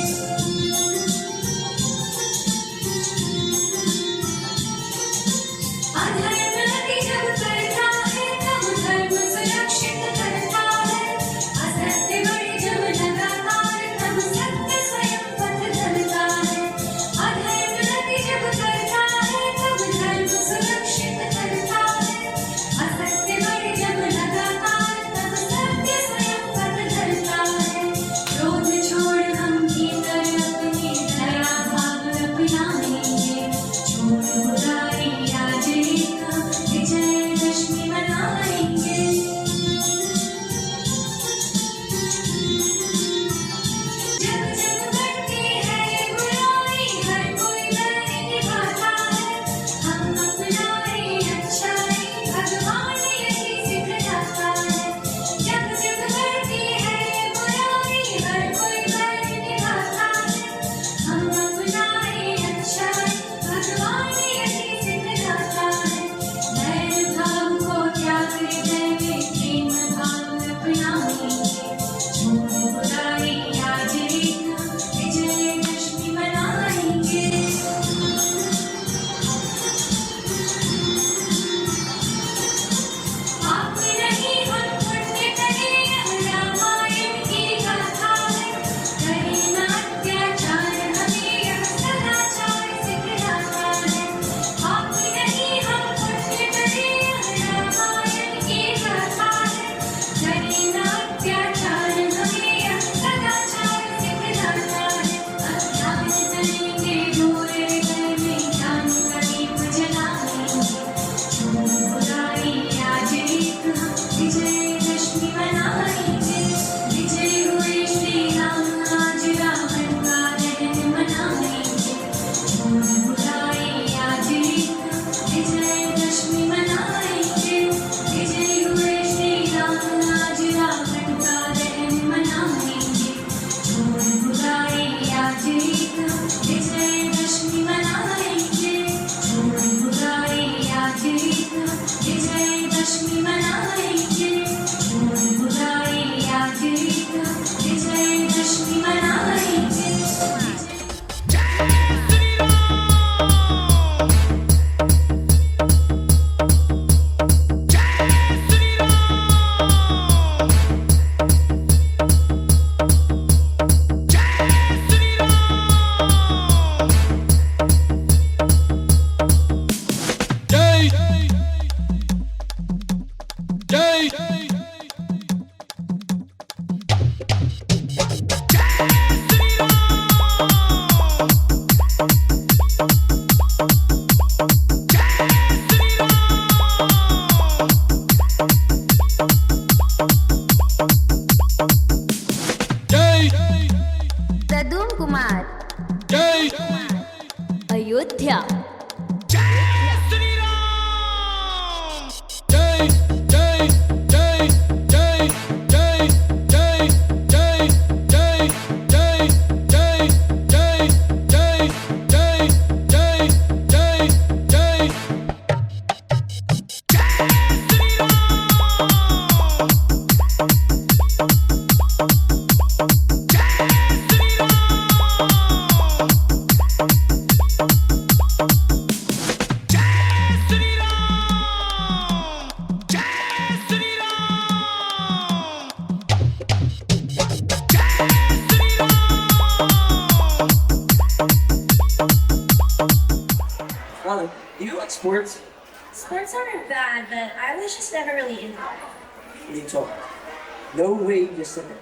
Ayodhya. Molly, do you like sports? Sports aren't bad, but I was just never really into it. What are you talking about? No way you just said that.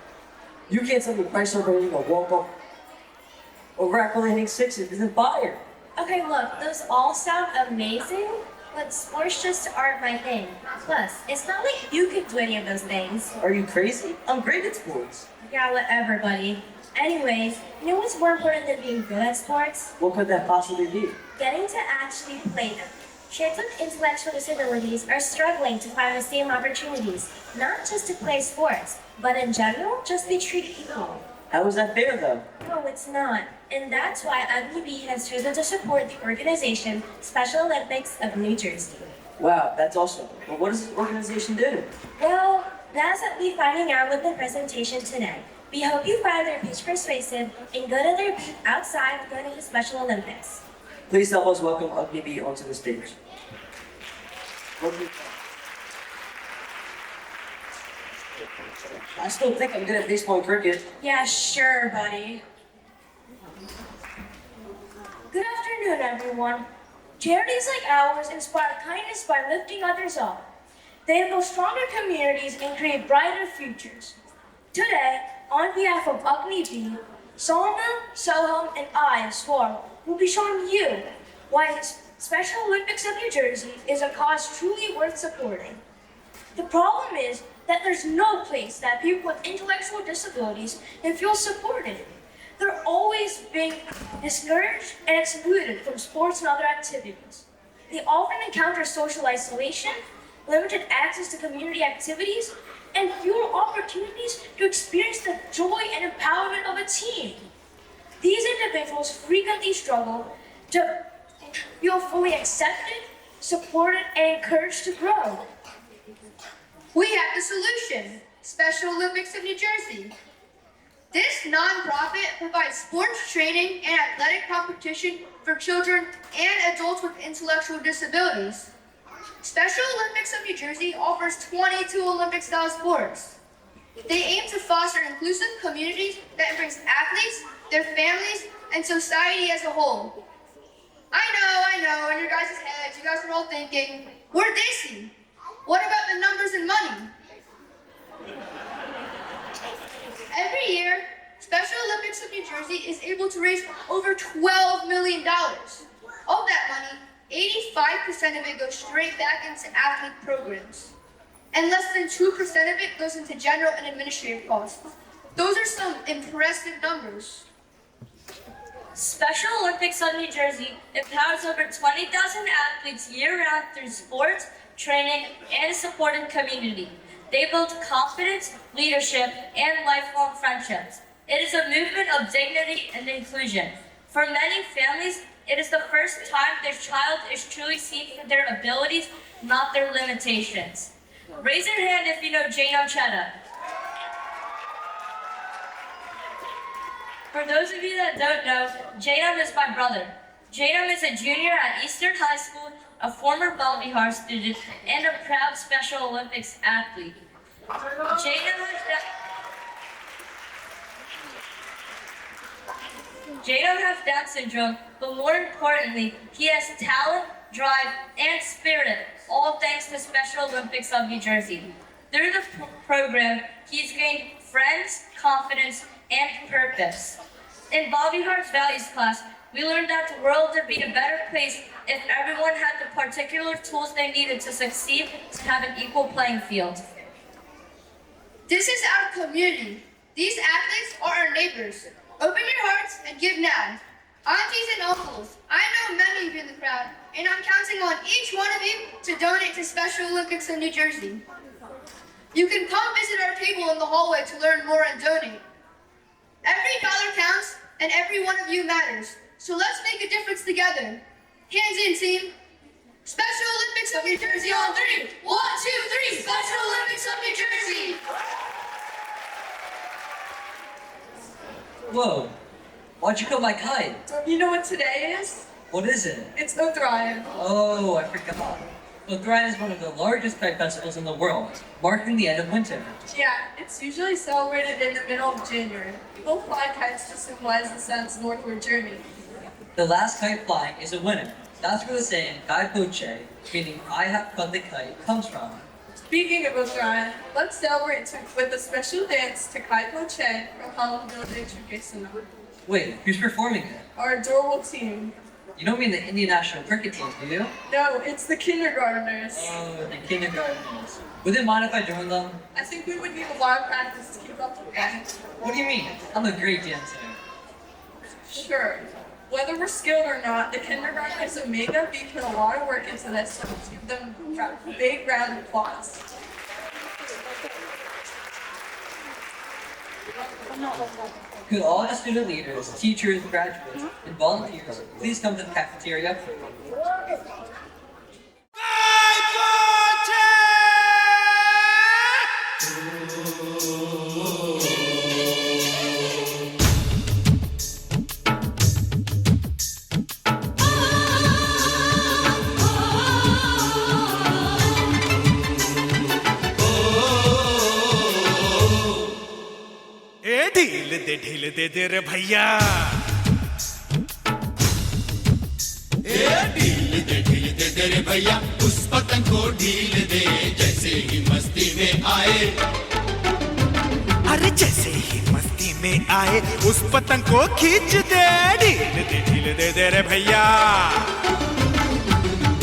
You can't tell me Bryce Harper hitting a walk-off or Rackle hitting sixes isn't fire. Okay, look, those all sound amazing, but sports just aren't my thing. Plus, it's not like you could do any of those things. Are you crazy? I'm great at sports. Yeah, whatever, buddy. Anyways, you know what's more important than being good at sports? What could that possibly be? Getting to actually play them. Kids with intellectual disabilities are struggling to find the same opportunities, not just to play sports, but in general, just be treated equal. How is that fair, though? No, it's not. And that's why UGNIB has chosen to support the organization Special Olympics of New Jersey. Wow, that's awesome. But what does this organization do? Well, that's what we're finding out with the presentation today. We hope you find their pitch persuasive and go to their booth outside going to the Special Olympics. Please help us welcome UGNIB onto the stage. I still think I'm good at baseball and cricket. Yeah, sure, buddy. Good afternoon, everyone. Charities like ours inspire kindness by lifting others up. They build stronger communities and create brighter futures. Today, on behalf of UGNIB, Salma, Soham, and I, Swar, will be showing you why the Special Olympics of New Jersey is a cause truly worth supporting. The problem is that there's no place that people with intellectual disabilities can feel supported. They're always being discouraged and excluded from sports and other activities. They often encounter social isolation, limited access to community activities, and fewer opportunities to experience the joy and empowerment of a team. These individuals frequently struggle to feel fully accepted, supported, and encouraged to grow. We have the solution, Special Olympics of New Jersey. This nonprofit provides sports training and athletic competition for children and adults with intellectual disabilities. Special Olympics of New Jersey offers 22 Olympic-style sports. They aim to foster inclusive communities that embrace athletes, their families, and society as a whole. I know, in your guys' heads, you guys are all thinking, where'd they see? What about the numbers and money? Every year, Special Olympics of New Jersey is able to raise over $12 million. Of that money, 85% of it goes straight back into athlete programs. And less than 2% of it goes into general and administrative costs. Those are some impressive numbers. Special Olympics of New Jersey empowers over 20,000 athletes year-round through sports, training, and a supported community. They build confidence, leadership, and lifelong friendships. It is a movement of dignity and inclusion. For many families, it is the first time their child is truly seen for their abilities, not their limitations. Raise your hand if you know Jane Ochetta. For those of you that don't know, Janum is my brother. Janum is a junior at Eastern High School, a former Bellevue student, and a proud Special Olympics athlete. Janum has Down syndrome, but more importantly, he has talent, drive, and spirit, all thanks to Special Olympics of New Jersey. Through the program, he's gained friends, confidence, and purpose. In Bobby Hart's values class, we learned that the world would be a better place if everyone had the particular tools they needed to succeed to have an equal playing field. This is our community. These athletes are our neighbors. Open your hearts and give now. Aunties and uncles, I know many of you in the crowd, and I'm counting on each one of you to donate to Special Olympics of New Jersey. You can come visit our table in the hallway to learn more and donate. Every dollar counts, and every one of you matters. So let's make a difference together. Hands in, team. Special Olympics of New Jersey on 3. 1, 2, 3. Special Olympics of New Jersey. Whoa, why'd you cut my kite? Don't you know what today is? What is it? It's Uttarayan. Oh, I forgot. Uttarayan is one of the largest kite festivals in the world, marking the end of winter. Yeah, it's usually celebrated in the middle of January. People fly kites to symbolize the sun's northward journey. The last kite flying is a winner. That's where the saying Kai Poche, meaning I have cut the kite, comes from. Speaking of Uttarayan, let's celebrate with a special dance to Kai Poche from Halamdo de Chukesana. Wait, who's performing it? Our adorable team. You don't mean the Indian national cricket team, do you? No, it's the kindergartners. Oh, the kindergartners. Would it mind if I joined them? I think we would need a lot of practice to keep up with that. What do you mean? I'm a great dancer. Sure. Whether we're skilled or not, the kindergartners of Mega B put a lot of work into this, so let's give them a big round of applause. Could all the student leaders, teachers, graduates, and volunteers please come to the cafeteria? ढील दे रे भैया ढील दे रे भैया उस पतंग को ढील दे जैसे ही मस्ती में आए अरे जैसे ही मस्ती में आए उस पतंग को खींच दे ढील दे रे भैया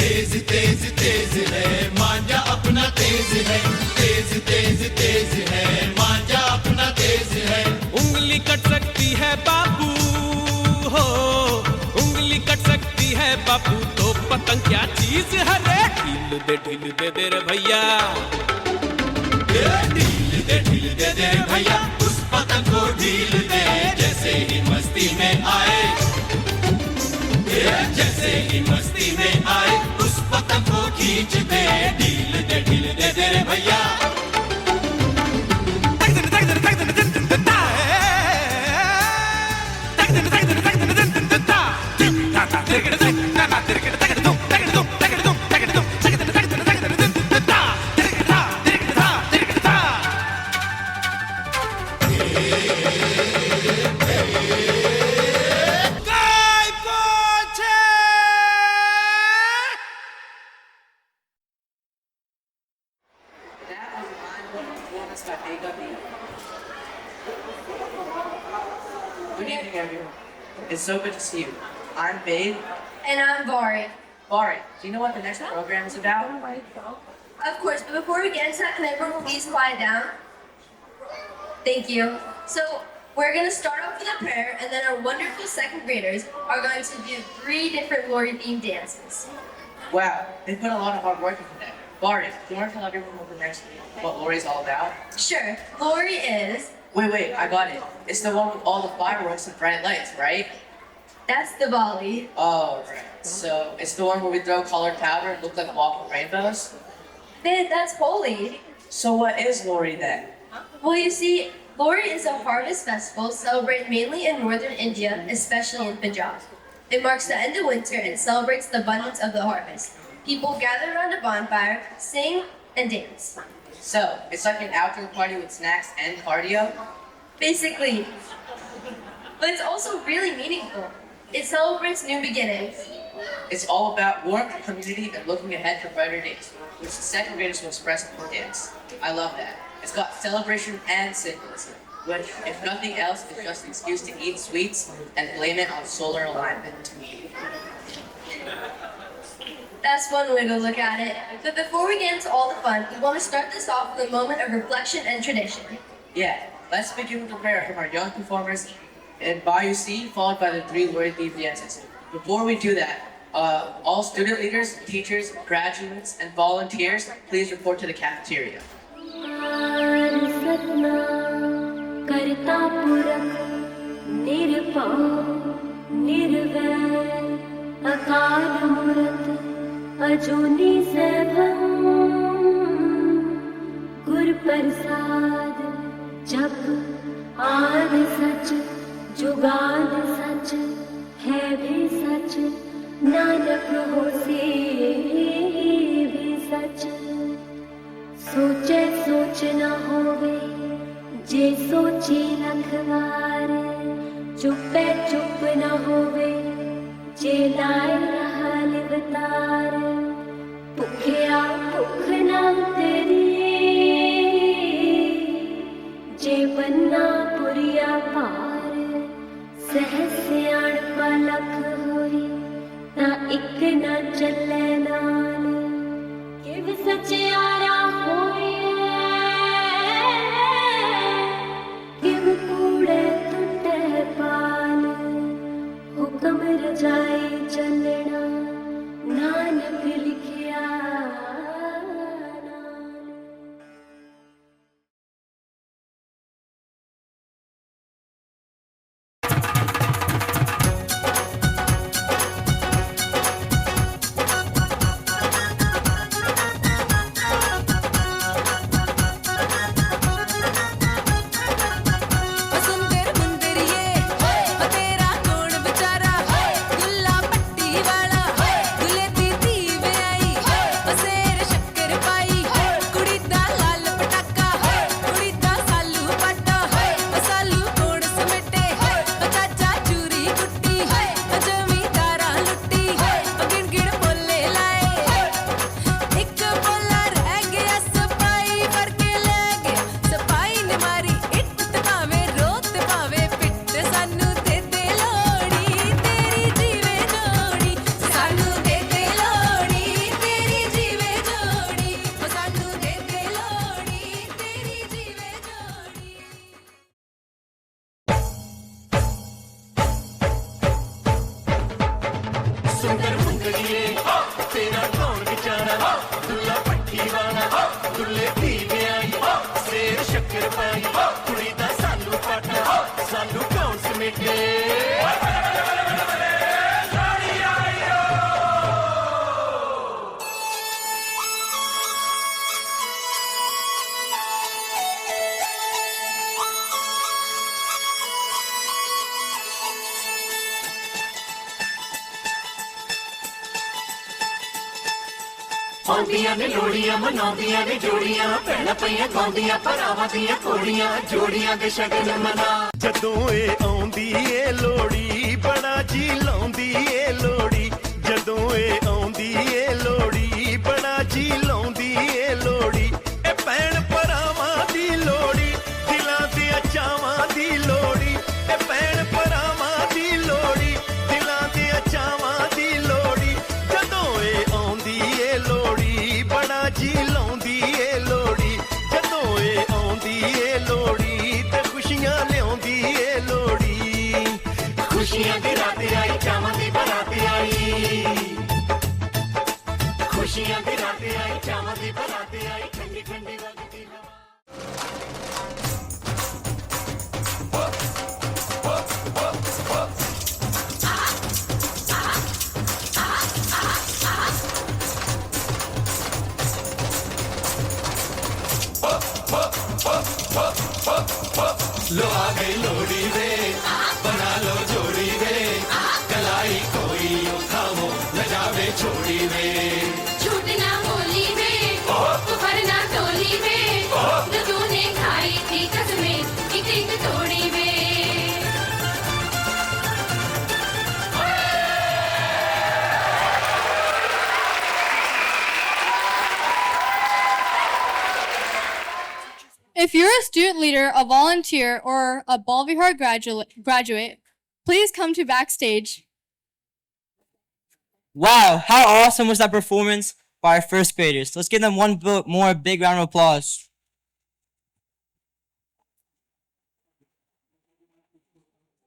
तेज तेज तेज है मांझा अपना तेज है तेज तेज तेज है मांझा अपना तेज है उंगली कट सकती है बाबू हो उंगली कट सकती है बाबू तो पतंग क्या चीज है रे ढील दे रे भैया ढील दे रे भैया उस पतंग को ढील दे जैसे ही मस्ती में आए जैसे ही मस्ती में आए उस पतंग को खींच दे ढील दे रे भैया Good evening, everyone. It's so good to see you. I'm Babe. And I'm Bari. Bari, do you know what the next program is about? Of course, but before we get into that, can everyone please quiet down? Thank you. So, we're going to start off with a prayer, and then our wonderful second graders are going to do 3 different Lori-themed dances. Wow, they put a lot of hard work into that. Bari, do you want to tell everyone what Lori's all about? Sure. Lori is... Wait, I got it. It's the one with all the fireworks and bright lights, right? That's the volley. Oh, right. So, it's the one where we throw colored powder and look like walking rainbows? That's Holi. So what is Lori then? Well, you see, Lori is a harvest festival celebrated mainly in northern India, especially in Punjab. It marks the end of winter and celebrates the abundance of the harvest. People gather around a bonfire, sing, and dance. So, it's like an outdoor party with snacks and cardio? Basically. But it's also really meaningful. It celebrates new beginnings. It's all about warmth, community, and looking ahead for brighter days, which the second graders will express in dance. I love that. It's got celebration and symbolism, which, if nothing else, is just an excuse to eat sweets and blame it on solar alignment. That's one way to look at it. But before we get into all the fun, we want to start this off with a moment of reflection and tradition. Yeah, let's begin with a prayer from our young performers, and Bayou C, followed by the 3 worthy dances. Before we do that, all student leaders, teachers, graduates, and volunteers, please report to the cafeteria. करता पुरख निरपौ निर्वैर अकाल मूरत अजूनी सैभं गुर प्रसाद जप आद सच जुगाद सच है भी सच नानक होसे भी सच सोचे सोच न होवे जे सोची लखवार चुपे चुप न होवे जे लाए रहा लिवतार भुखिया भुख न तेरी जे बन्ना पुरिया पार सहज सियाण पलख होई ता इक न चले नाल किव सचियारा होए किव कूड़े टुटे पाल हुक्म रजाई चलना नानक लिखिया ਆਉਂਦੀਆਂ ਨੇ ਲੋੜੀਆਂ ਮਨਾਉਂਦੀਆਂ ਨੇ ਜੋੜੀਆਂ ਭੈਣਾਂ ਪਈਆਂ ਗਾਉਂਦੀਆਂ ਭਰਾਵਾਂ ਦੀਆਂ ਕੋੜੀਆਂ ਜੋੜੀਆਂ ਦੇ ਸ਼ਗਨ ਮਨਾ ਜਦੋਂ ਇਹ ਆਉਂਦੀ ਏ ਲੋੜੀ ਬੜਾ ਜੀ ਲਾਉਂਦੀ ਏ ਲੋੜੀ ਜਦੋਂ ਇਹ ਆਉਂਦੀ ਏ ਲੋੜੀ ਬੜਾ ਜੀ ਲਾਉਂਦੀ ਏ ਲੋੜੀ ਇਹ ਭੈਣ ਭਰਾਵਾਂ ਦੀ ਲੋੜੀ ਦਿਲਾਂ ਦੇ ਚਾਵਾਂ ਦੀ ਲੋੜੀ ਇਹ ਭੈਣ ਭਰਾਵਾਂ ਦੀ ਲੋੜੀ ਦਿਲਾਂ ਦੇ ਚਾਵਾਂ ਦੀ ਲੋੜੀ ਜਦੋਂ ਇਹ ਆਉਂਦੀ ਏ ਲੋੜੀ ਬੜਾ ਜੀ ਲਾਉਂਦੀ ਏ ਲੋੜੀ ਜਦੋਂ ਇਹ ਆਉਂਦੀ ਏ ਲੋੜੀ ਤੇ ਖੁਸ਼ੀਆਂ ਲਿਆਉਂਦੀ ਏ ਲੋੜੀ ਖੁਸ਼ੀਆਂ ਦੀ ਰਾਤ ਆਈ ਚਾਵਾਂ ਦੀ ਬਰਾਤ ਆਈ ਖੁਸ਼ੀਆਂ ਦੀ ਰਾਤ ਆਈ ਚਾਵਾਂ ਦੀ ਬਰਾਤ ਆਈ ਠੰਡੀ ਠੰਡੀ ਵਗਦੀ लो आ गई लोड़ी रे बना लो जोड़ी रे कलाई कोई थामो न जावे छोड़ी रे छूटना होली में उभरना टोली में न तूने खाई थी कसमें एक एक तोड़ी में If you're a student leader, a volunteer, or a Bal Vihar graduate, please come to backstage. Wow, how awesome was that performance by our first graders? Let's give them one more big round of applause.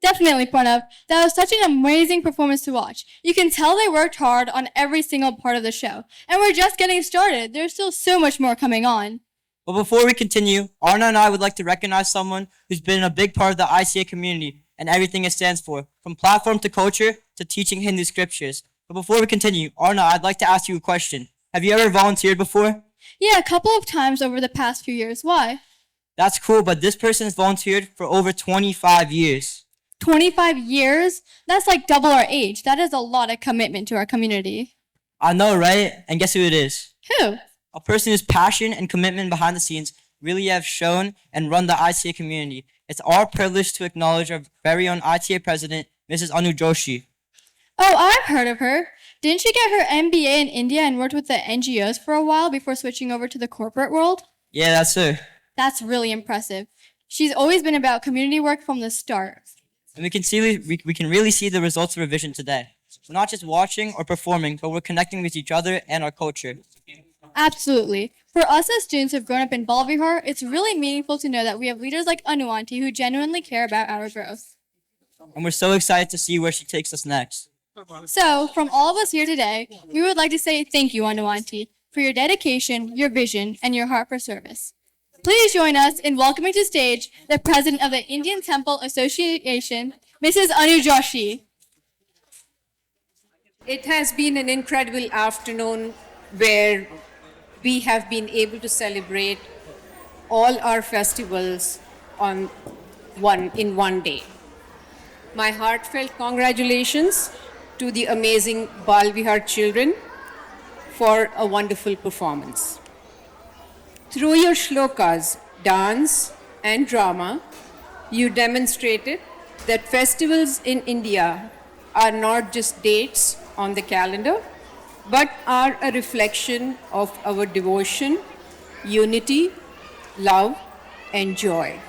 Definitely, Pranav. That was such an amazing performance to watch. You can tell they worked hard on every single part of the show. And we're just getting started. There's still so much more coming on. But before we continue, Arna and I would like to recognize someone who's been a big part of the ICA community and everything it stands for, from platform to culture to teaching Hindu scriptures. But before we continue, Arna, I'd like to ask you a question. Have you ever volunteered before? Yeah, a couple of times over the past few years. Why? That's cool, but this person has volunteered for over 25 years. 25 years? That's like double our age. That is a lot of commitment to our community. I know, right? And guess who it is? Who? A person whose passion and commitment behind the scenes really have shown and run the ITA community. It's our privilege to acknowledge our very own ITA president, Mrs. Anu Joshi. Oh, I've heard of her. Didn't she get her MBA in India and worked with the NGOs for a while before switching over to the corporate world? Yeah, that's her. That's really impressive. She's always been about community work from the start. And we can really see the results of her vision today. We're not just watching or performing, but we're connecting with each other and our culture. Absolutely. For us as students who have grown up in Bal Vihar, it's really meaningful to know that we have leaders like Anu Auntie who genuinely care about our growth. And we're so excited to see where she takes us next. So, from all of us here today, we would like to say thank you, Anu Auntie, for your dedication, your vision, and your heart for service. Please join us in welcoming to stage the president of the Indian Temple Association, Mrs. Anu Joshi. It has been an incredible afternoon where we have been able to celebrate all our festivals in one day. My heartfelt congratulations to the amazing Bal Vihar children for a wonderful performance. Through your shlokas, dance, and drama, you demonstrated that festivals in India are not just dates on the calendar, but are a reflection of our devotion, unity, love, and joy.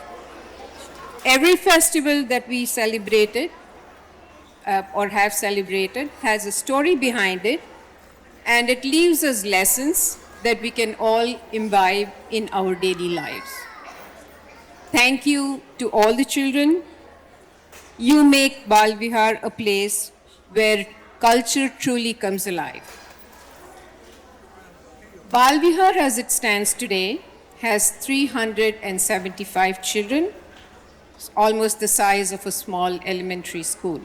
Every festival that we celebrated or have celebrated has a story behind it, and it leaves us lessons that we can all imbibe in our daily lives. Thank you to all the children. You make Bal Vihar a place where culture truly comes alive. Bal Vihar, as it stands today, has 375 children, almost the size of a small elementary school.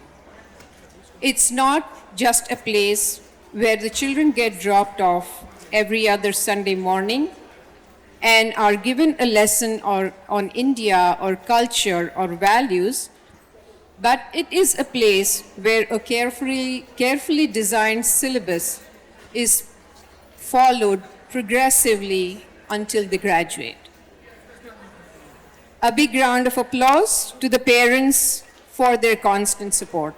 It's not just a place where the children get dropped off every other Sunday morning and are given a lesson on India or culture or values, but it is a place where a carefully designed syllabus is followed progressively until they graduate. A big round of applause to the parents for their constant support.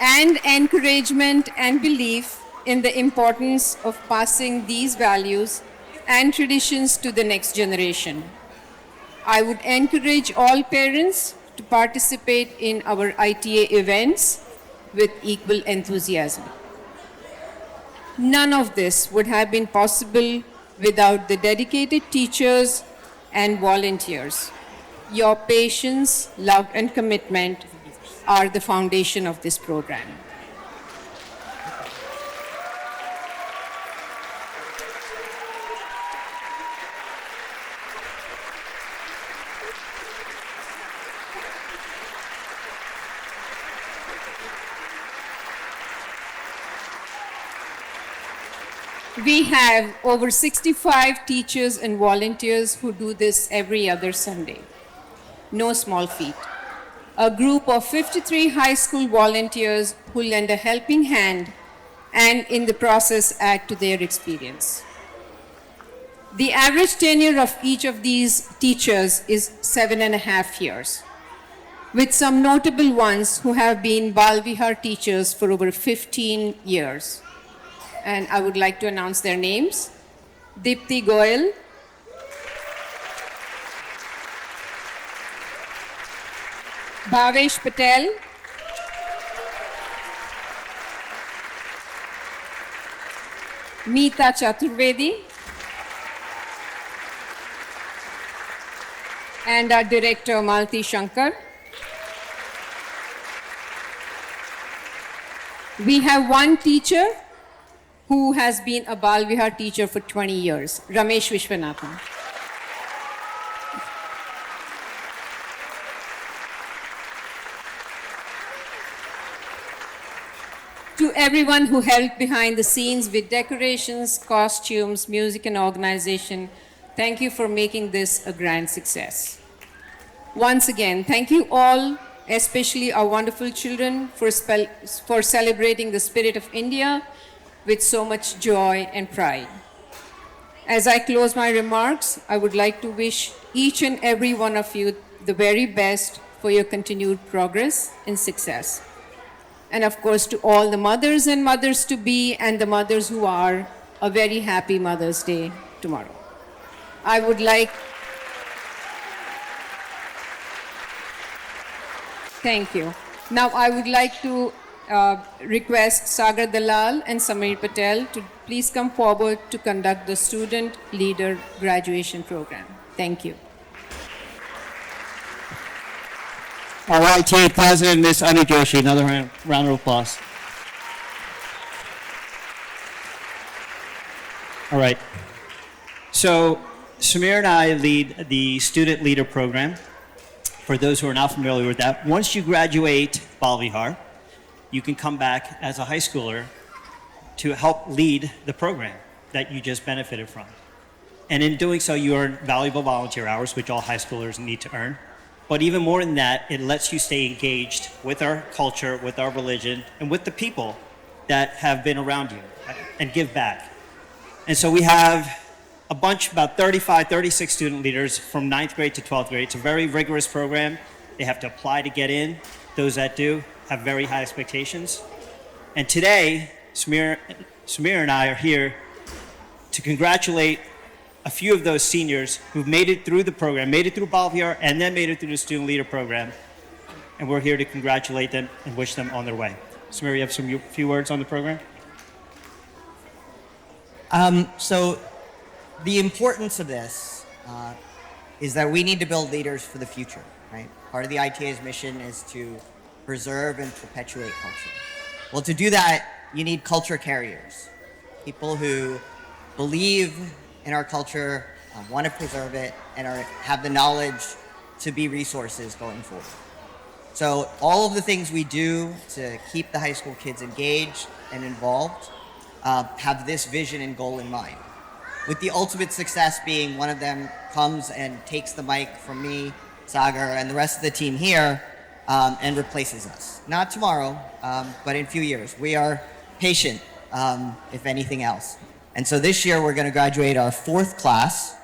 And encouragement and belief in the importance of passing these values and traditions to the next generation. I would encourage all parents to participate in our ITA events with equal enthusiasm. None of this would have been possible without the dedicated teachers and volunteers. Your patience, love, and commitment are the foundation of this program. We have over 65 teachers and volunteers who do this every other Sunday. No small feat. A group of 53 high school volunteers who lend a helping hand and in the process add to their experience. The average tenure of each of these teachers is 7.5 years, with some notable ones who have been Bal Vihar teachers for over 15 years. And I would like to announce their names. Dipti Goyal, Bhavesh Patel, Meeta Chaturvedi, and our director, Malti Shankar. We have one teacher who has been a Bal Vihar teacher for 20 years, Ramesh Vishwanathan. To everyone who helped behind the scenes with decorations, costumes, music, and organization, thank you for making this a grand success. Once again, thank you all, especially our wonderful children, for celebrating the spirit of India with so much joy and pride. As I close my remarks, I would like to wish each and every one of you the very best for your continued progress and success. And of course, to all the mothers and mothers-to-be and the mothers who are, a very happy Mother's Day tomorrow. I would like... Thank you. Now I would like to request Sagar Dalal and Samir Patel to please come forward to conduct the Student Leader Graduation Program. Thank you. All right, Team President, Ms. Anu Joshi, another round of applause. All right. So Samir and I lead the Student Leader Program. For those who are not familiar with that, once you graduate Bal Vihar, you can come back as a high schooler to help lead the program that you just benefited from. And in doing so, you earn valuable volunteer hours, which all high schoolers need to earn. But even more than that, it lets you stay engaged with our culture, with our religion, and with the people that have been around you and give back. And so we have a bunch, about 35, 36 student leaders from 9th grade to 12th grade. It's a very rigorous program. They have to apply to get in. Those that do have very high expectations. And today, Samir and I are here to congratulate a few of those seniors who've made it through the program, made it through Bal Vihar, and then made it through the Student Leader Program. And we're here to congratulate them and wish them on their way. Samir, you have some few words on the program? So the importance of this is that we need to build leaders for the future, right? Part of the ITA's mission is to preserve and perpetuate culture. Well, to do that, you need culture carriers, people who believe in our culture, want to preserve it, and have the knowledge to be resources going forward. So all of the things we do to keep the high school kids engaged and involved have this vision and goal in mind, with the ultimate success being one of them comes and takes the mic from me, Sagar, and the rest of the team here and replaces us. Not tomorrow, but in a few years. We are patient, if anything else. And so this year we're going to graduate our 4th class.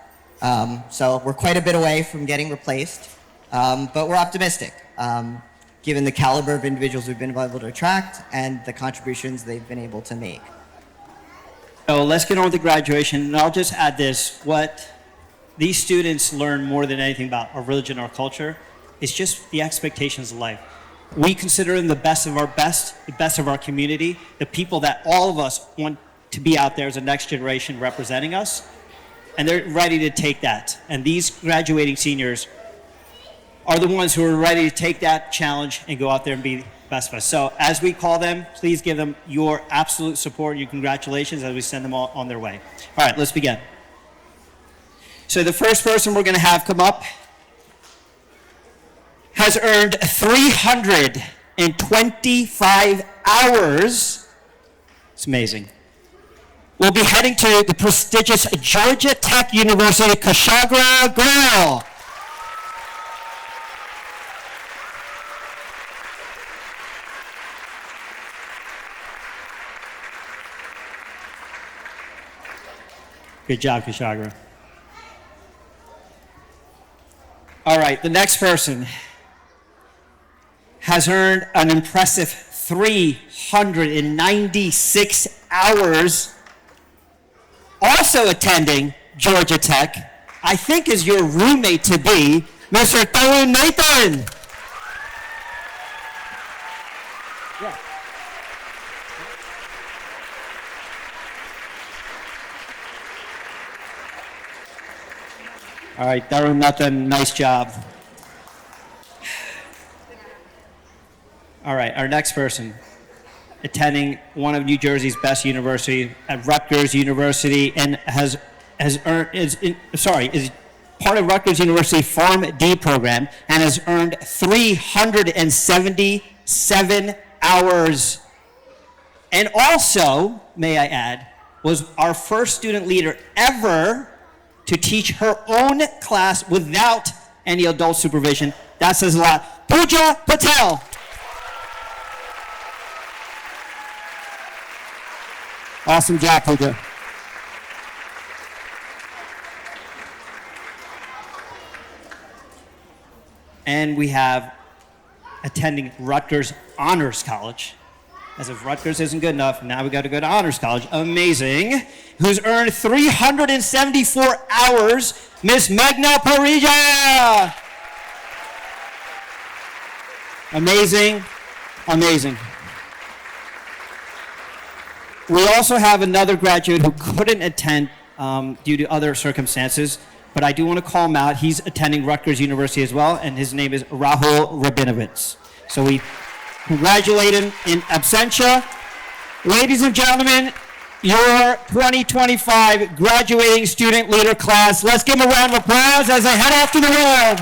So we're quite a bit away from getting replaced, but we're optimistic, given the caliber of individuals we've been able to attract and the contributions they've been able to make. So let's get on with the graduation, and I'll just add this. What these students learn more than anything about our religion, our culture, is just the expectations of life. We consider them the best of our best, the best of our community, the people that all of us want to be out there as a next generation representing us, and they're ready to take that. And these graduating seniors are the ones who are ready to take that challenge and go out there and be the best of us. So as we call them, please give them your absolute support, your congratulations as we send them all on their way. All right, let's begin. So the first person we're going to have come up has earned 325 hours. It's amazing. We'll be heading to the prestigious Georgia Tech University, Kshagra Girl. Good job, Kshagra. All right, the next person has earned an impressive 396 hours also attending Georgia Tech, I think is your roommate to be, Mr. Tarun Nathan. Yeah. All right, Darun Nathan, nice job. All right, our next person, attending one of New Jersey's best universities at Rutgers University, and is part of Rutgers University PharmD program, and has earned 377 hours. And also, may I add, was our first student leader ever to teach her own class without any adult supervision. That says a lot. Pooja Patel. Awesome job, Pooja. And we have attending Rutgers Honors College. As if Rutgers isn't good enough, now we got to go to Honors College. Amazing. Who's earned 374 hours, Miss Meghna Parija. Amazing, amazing. We also have another graduate who couldn't attend due to other circumstances, but I do want to call him out. He's attending Rutgers University as well, and his name is Rahul Rabinovitz. So we congratulate him in absentia. Ladies and gentlemen, your 2025 graduating student leader class. Let's give them a round of applause as they head off to the world.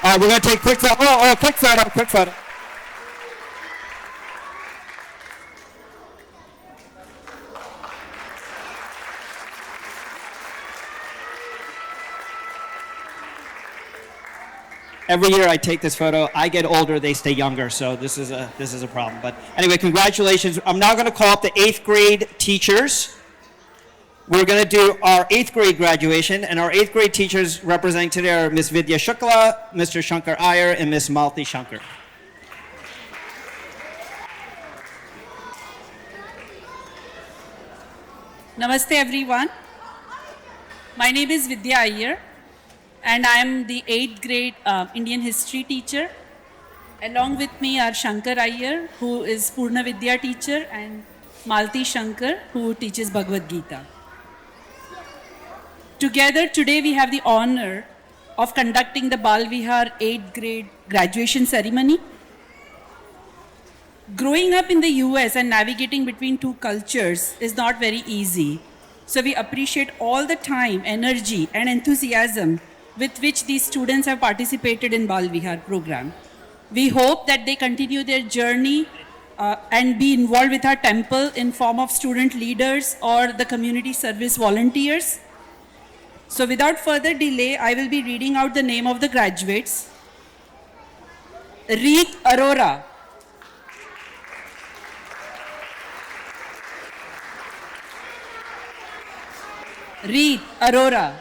All right, we're going to take quick photo. Quick photo. Every year I take this photo, I get older, they stay younger, so this is a problem. But anyway, congratulations. I'm now going to call up the 8th grade teachers. We're going to do our 8th grade graduation, and our 8th grade teachers representing today are Ms. Vidya Shukla, Mr. Shankar Iyer, and Ms. Malti Shankar. Namaste everyone. My name is Vidya Iyer, and I am the 8th grade Indian history teacher. Along with me are Shankar Iyer, who is Purna Vidya teacher, and Malti Shankar, who teaches Bhagavad Gita. Together today we have the honor of conducting the Bal Vihar 8th grade graduation ceremony. Growing up in the US and navigating between two cultures is not very easy. So we appreciate all the time, energy, and enthusiasm with which these students have participated in Bal Vihar program. We hope that they continue their journey and be involved with our temple in form of student leaders or the community service volunteers. So without further delay, I will be reading out the name of the graduates. Reet Arora. Reet Arora.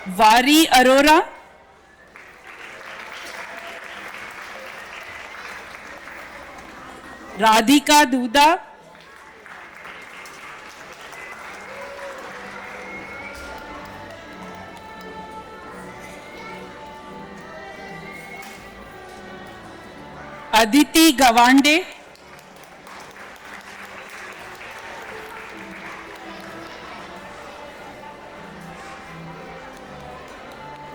Vari Arora. Radhika Duda. Aditi Gawande.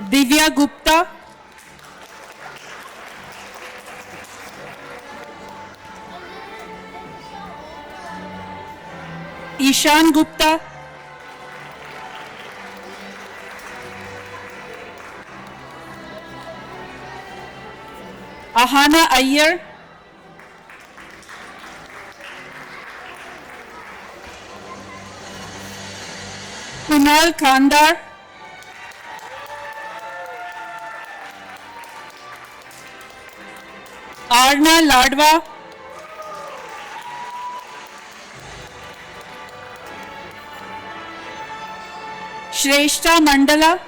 Divya Gupta. Ishan Gupta. Ahana Iyer. Kunal Khandar. Arna Ladwa. Shrestha Mandala.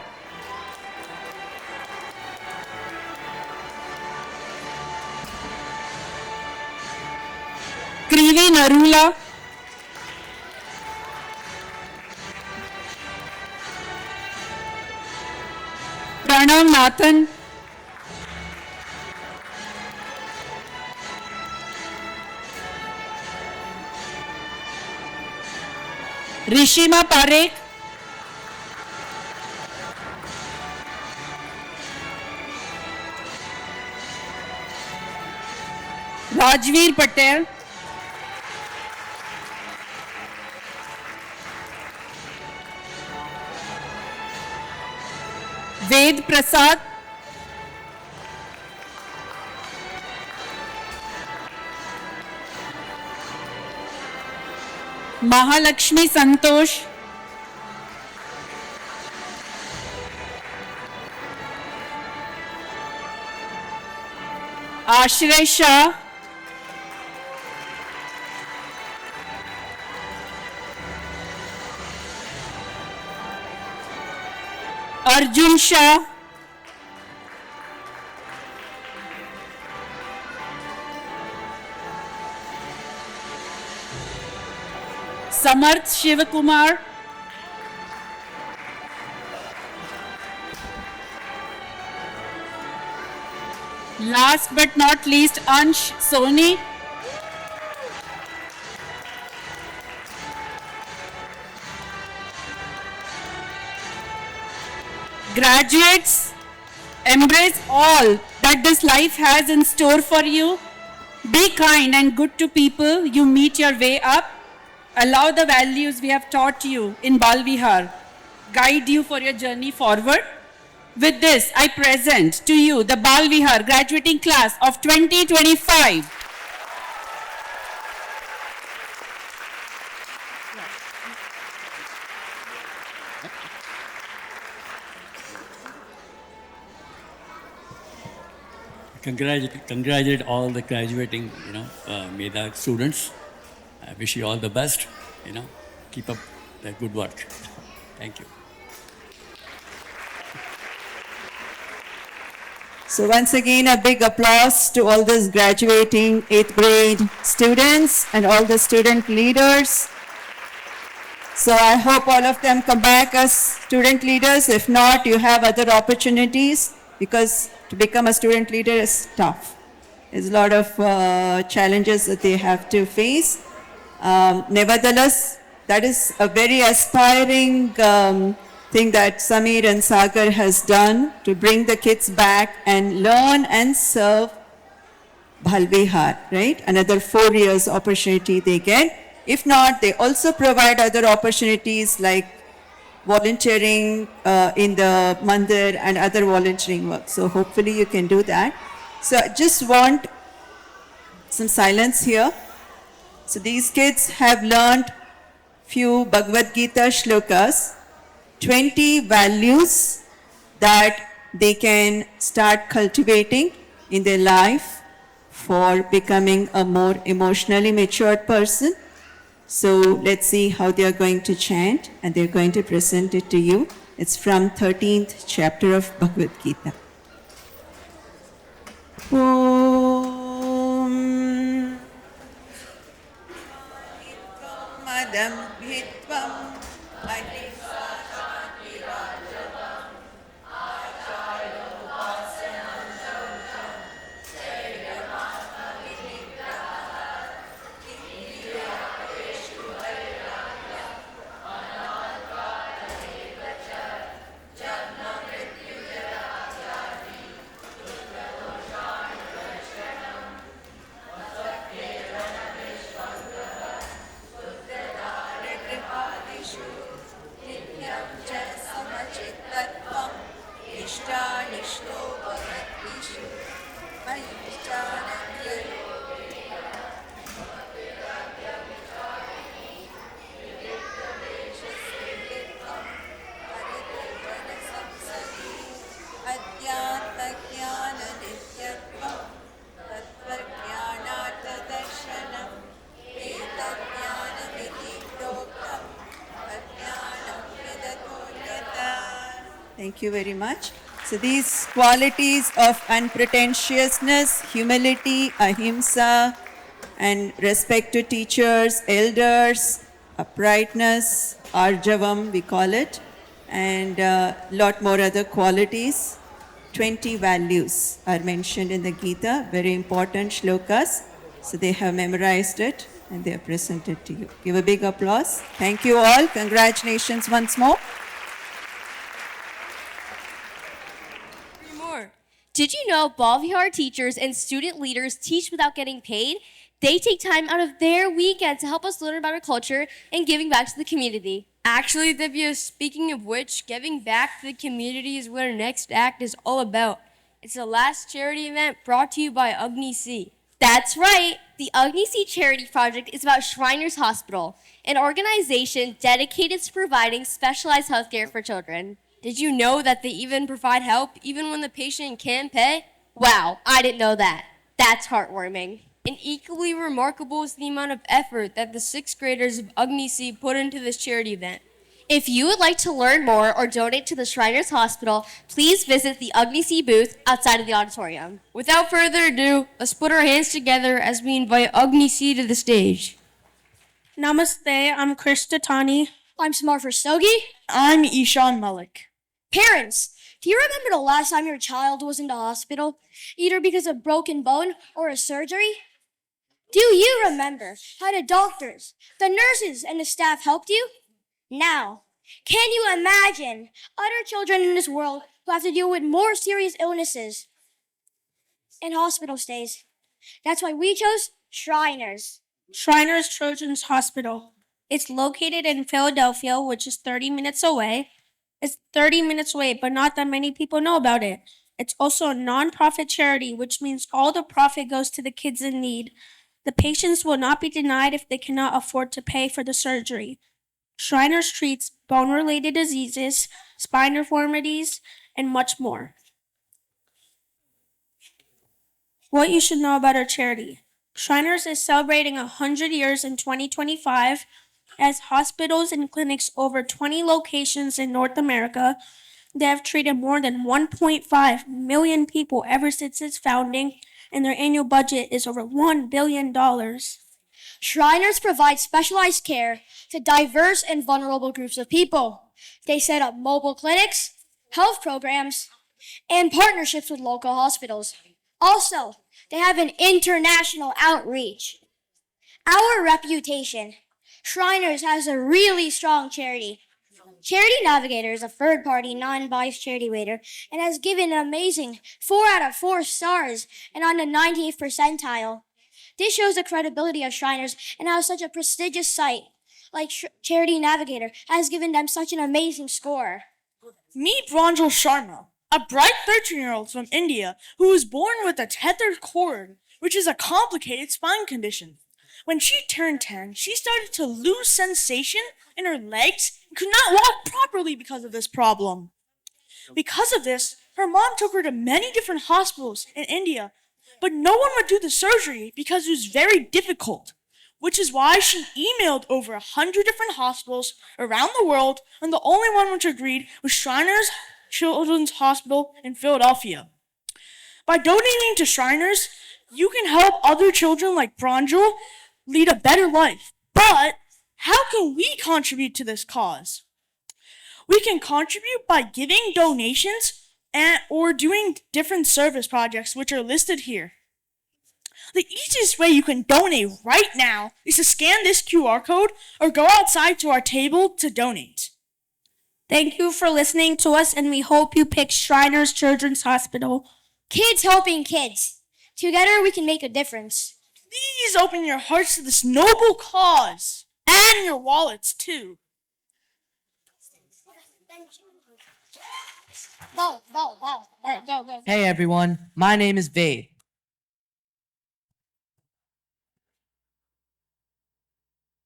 Krivi Narula. Pranav Nathan. Rishima Parekh, Rajveer Patel, Ved Prasad, Mahalakshmi Santosh, Ashray Shah, Arjun Shah, Samarth Shivakumar, last but not least Ansh Soni, graduates, embrace all that this life has in store for you. Be kind and good to people you meet your way up. Allow the values we have taught you in Bal Vihar guide you for your journey forward. With this, I present to you the Bal Vihar graduating class of 2025. Congratulate all the graduating, MEDA students. I wish you all the best. Keep up the good work. Thank you. So once again, a big applause to all those graduating 8th grade students and all the student leaders. So I hope all of them come back as student leaders. If not, you have other opportunities, because to become a student leader is tough. There's a lot of challenges that they have to face. Nevertheless, that is a very aspiring thing that Samir and Sagar has done to bring the kids back and learn and serve Bal Vihar, right? Another 4 years opportunity they get. If not, they also provide other opportunities like volunteering in the mandir and other volunteering work. So hopefully you can do that. So I just want some silence here. So these kids have learned few Bhagavad Gita shlokas, 20 values that they can start cultivating in their life for becoming a more emotionally matured person. So let's see how they are going to chant, and they're going to present it to you. It's from 13th chapter of Bhagavad Gita. Om Madam Bhitvam Thank you very much. So these qualities of unpretentiousness, humility, ahimsa, and respect to teachers, elders, uprightness, arjavam we call it, and a lot more other qualities. 20 values are mentioned in the Gita, very important shlokas. So they have memorized it and they have presented to you. Give a big applause. Thank you all. Congratulations once more. More. Did you know Bhavihar teachers and student leaders teach without getting paid? They take time out of their weekend to help us learn about our culture and giving back to the community. Actually, Divya, speaking of which, giving back to the community is what our next act is all about. It's the last charity event brought to you by Agni C. That's right. The Agni C Charity Project is about Shriners Hospital, an organization dedicated to providing specialized healthcare for children. Did you know that they even provide help even when the patient can't pay? Wow, I didn't know that. That's heartwarming. And equally remarkable is the amount of effort that the 6th graders of Agni C put into this charity event. If you would like to learn more or donate to the Shriners Hospital, please visit the Agni C booth outside of the auditorium. Without further ado, let's put our hands together as we invite Agni C to the stage. Namaste, I'm Krista Tani. I'm Samar Verstogi. I'm Ishan Malik. Parents, do you remember the last time your child was in the hospital, either because of broken bone or a surgery? Do you remember how the doctors, the nurses, and the staff helped you? Now, can you imagine other children in this world who have to deal with more serious illnesses and hospital stays? That's why we chose Shriners. Shriners Children's Hospital. It's located in Philadelphia, which is 30 minutes away. It's 30 minutes away, but not that many people know about it. It's also a non-profit charity, which means all the profit goes to the kids in need. The patients will not be denied if they cannot afford to pay for the surgery. Shriners treats bone-related diseases, spine deformities, and much more. What you should know about our charity. Shriners is celebrating 100 years in 2025 as hospitals and clinics over 20 locations in North America. They have treated more than 1.5 million people ever since its founding, and their annual budget is over $1 billion. Shriners provide specialized care to diverse and vulnerable groups of people. They set up mobile clinics, health programs, and partnerships with local hospitals. Also, they have an international outreach. Our reputation. Shriners has a really strong charity. Charity Navigator is a third-party, non-biased charity rater and has given an amazing 4 out of 4 stars and on the 98th percentile. This shows the credibility of Shriners and how such a prestigious site like Charity Navigator has given them such an amazing score. Meet Pranjal Sharma, a bright 13-year-old from India who was born with a tethered cord, which is a complicated spine condition. When she turned 10, she started to lose sensation in her legs and could not walk properly because of this problem. Because of this, her mom took her to many different hospitals in India, but no one would do the surgery because it was very difficult, which is why she emailed over 100 different hospitals around the world, and the only one which agreed was Shriners Children's Hospital in Philadelphia. By donating to Shriners, you can help other children like Pranjal lead a better life. But how can we contribute to this cause? We can contribute by giving donations or doing different service projects which are listed here. The easiest way you can donate right now is to scan this QR code or go outside to our table to donate. Thank you for listening to us, and we hope you pick Shriners Children's Hospital. Kids helping kids. Together we can make a difference. Please open your hearts to this noble cause, and your wallets too. Hey everyone, my name is Vade.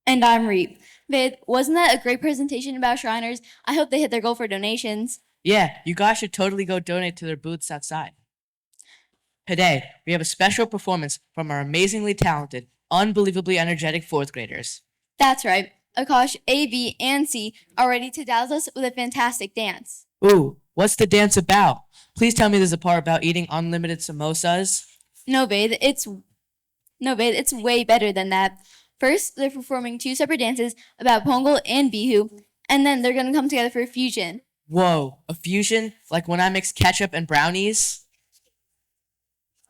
And I'm Reep. Vid, wasn't that a great presentation about Shriners? I hope they hit their goal for donations. Yeah, you guys should totally go donate to their booths outside. Today, we have a special performance from our amazingly talented, unbelievably energetic 4th graders. That's right. Akash, A, B, and C are ready to dazzle us with a fantastic dance. Ooh, what's the dance about? Please tell me there's a part about eating unlimited samosas. No, babe, it's way better than that. First, they're performing 2 separate dances about Pongal and Bihu, and then they're gonna come together for a fusion. Whoa, a fusion? Like when I mix ketchup and brownies?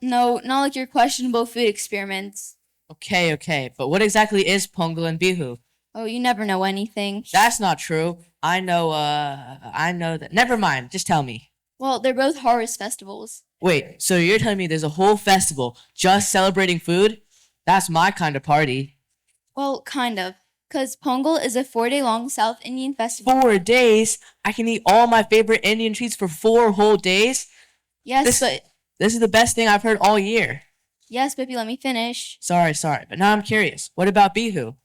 No, not like your questionable food experiments. Okay, but what exactly is Pongal and Bihu? Oh, you never know anything. That's not true. I know that. Never mind, just tell me. Well, they're both harvest festivals. Wait, so you're telling me there's a whole festival just celebrating food? That's my kind of party. Well, kind of. Because Pongal is a 4-day-long South Indian festival. 4 days? I can eat all my favorite Indian treats for 4 whole days? Yes, This is the best thing I've heard all year. Yes, Bippy, let me finish. Sorry, but now I'm curious. What about Bihu?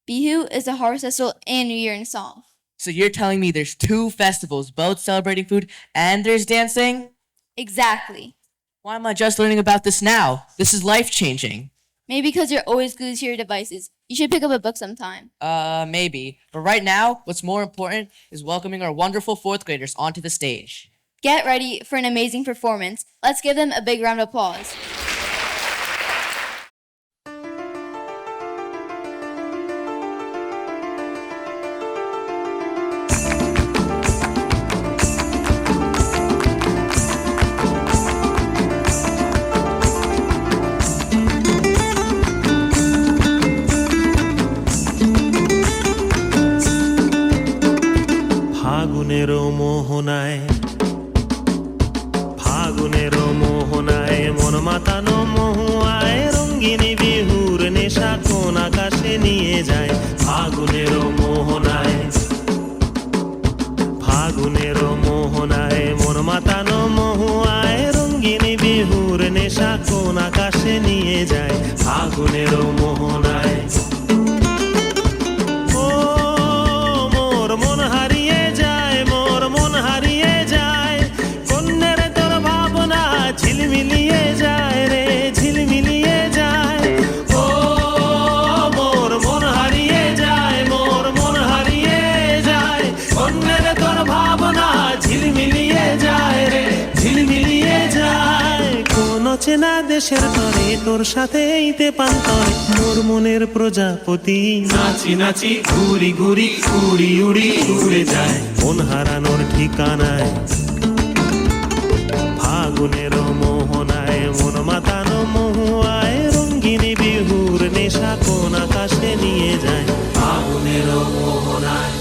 Bihu is a harvest festival and New Year in song. So you're telling me there's 2 festivals, both celebrating food and there's dancing? Exactly. Why am I just learning about this now? This is life-changing. Maybe because you're always glued to your devices. You should pick up a book sometime. Maybe. But right now, what's more important is welcoming our wonderful 4th graders onto the stage. Get ready for an amazing performance. Let's give them a big round of applause. ফাগুনেরও মোহনায় মন মাতানো মহুয়ায় রঙ্গিনী বিহুর নেশা কোন আকাশে নিয়ে যায় ফাগুনেরও মোহনায় মন মাতানো মহুয়ায় রঙ্গিনী বিহুর নেশা কোন আকাশে নিয়ে যায় ফাগুনেরও মোহনায় ঝিলমিলিয়ে যায় রে ঝিলমিলিয়ে যায় ও মোর মন হারিয়ে যায় মোর মন হারিয়ে যায় অন্যের তোর ভাবনা ঝিলমিলিয়ে যায় রে ঝিলমিলিয়ে যায় কোন চেনা দেশের তরে তোর সাথে এইতে পান্তরে মোর মনের প্রজাপতি নাচি নাচি ঘুরি ঘুরি উড়ি উড়ি উড়ে যায় মন হারানোর ঠিকানায় ফাগুনেরও মোহনায় মন মাতানো মহুয়ায় রঙ্গিনী বিহুর নেশা কোন আকাশে নিয়ে যায় ফাগুনেরও মোহনায়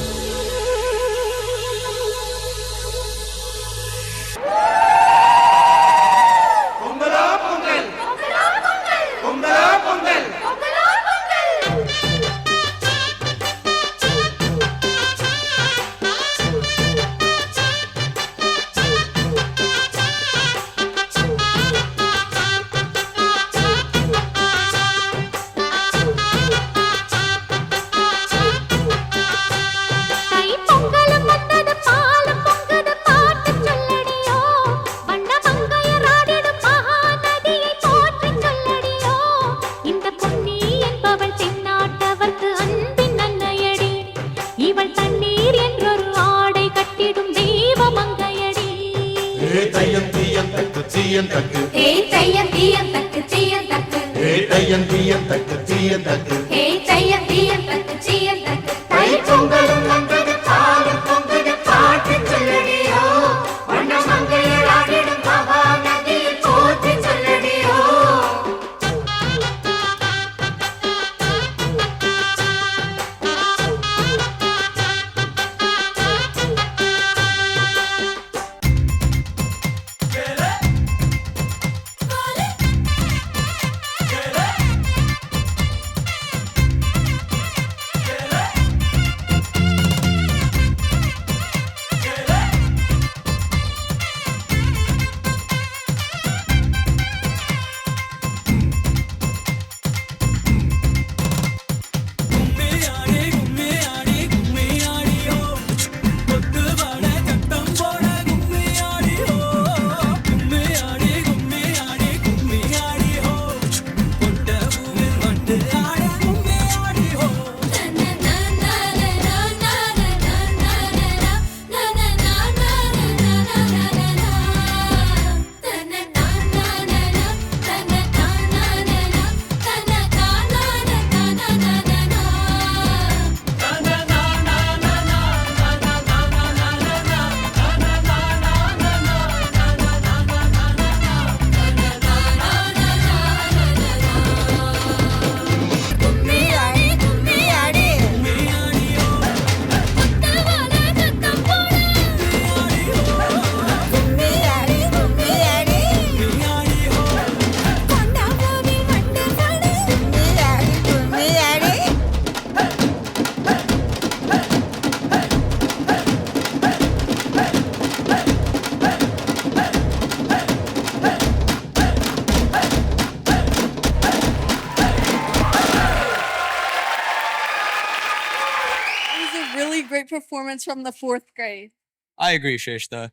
great performance from the 4th grade. I agree, Shrishta.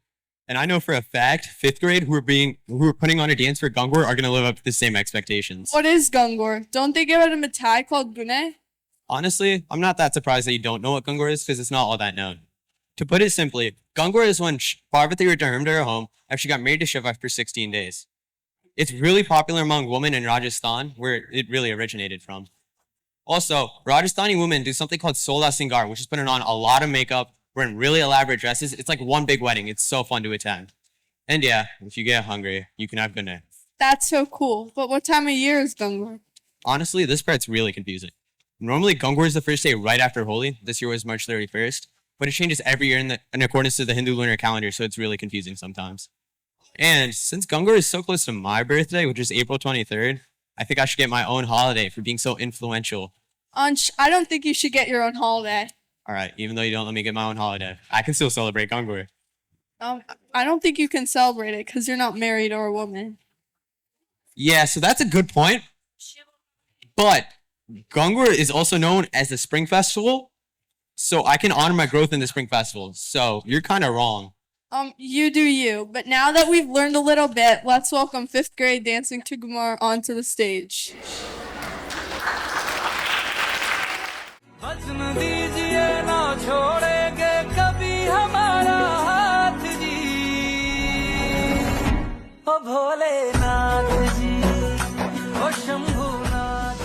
And I know for a fact, 5th grade who are putting on a dance for Gungor are going to live up to the same expectations. What is Gungor? Don't they give it a mithai called Gune? Honestly, I'm not that surprised that you don't know what Gungor is because it's not all that known. To put it simply, Gungor is when Parvati returned to her home after she got married to Shiva after 16 days. It's really popular among women in Rajasthan, where it really originated from. Also, Rajasthani women do something called Sola Singar, which is putting on a lot of makeup, wearing really elaborate dresses. It's like one big wedding. It's so fun to attend. And yeah, if you get hungry, you can have Gune. That's so cool. But what time of year is Gungor? Honestly, this part's really confusing. Normally, Gungor is the first day right after Holi. This year was March 31st. But it changes every year in accordance to the Hindu lunar calendar, so it's really confusing sometimes. And since Gungor is so close to my birthday, which is April 23rd, I think I should get my own holiday for being so influential. Ansh, I don't think you should get your own holiday. All right, even though you don't let me get my own holiday, I can still celebrate Gungor. I don't think you can celebrate it because you're not married or a woman. Yeah, so that's a good point. But Gungor is also known as the Spring Festival, so I can honor my growth in the Spring Festival. So you're kind of wrong. You do you. But now that we've learned a little bit, let's welcome 5th grade Dancing to Gumar onto the stage. वचन दीजिए ना छोड़ेंगे कभी हमारा हाथ जी ओ भोलेनाथ जी ओ शंभुनाथ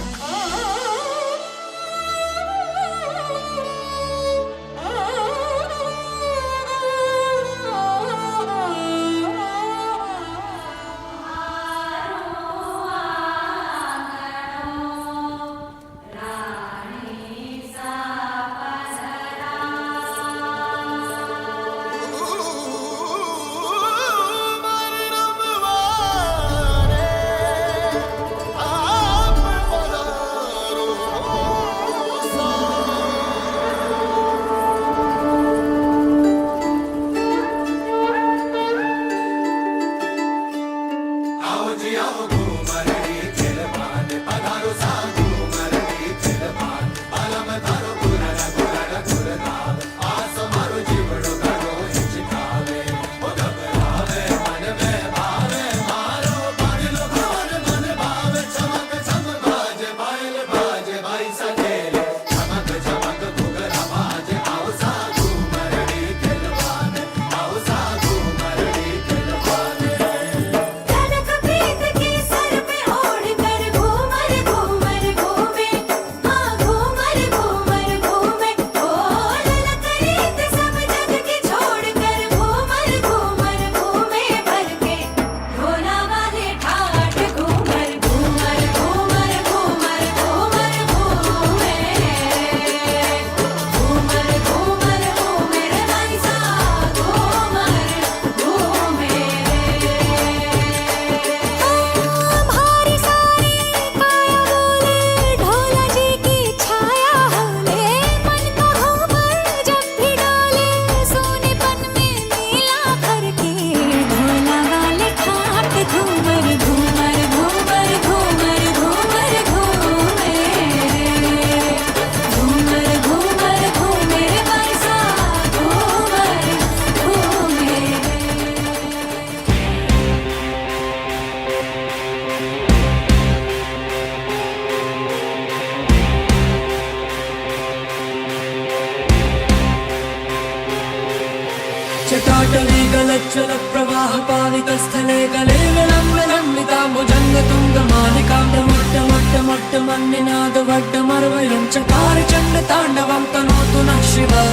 चटाटवी गलच्चल प्रवाह पावितस्थले गले विलम्बिता भुजंग तुंग मालिका मट्ट मट्ट मट्ट मन्निनाद वड्ड मरवयं चकार चंड तांडवं तनोतु नः शिवं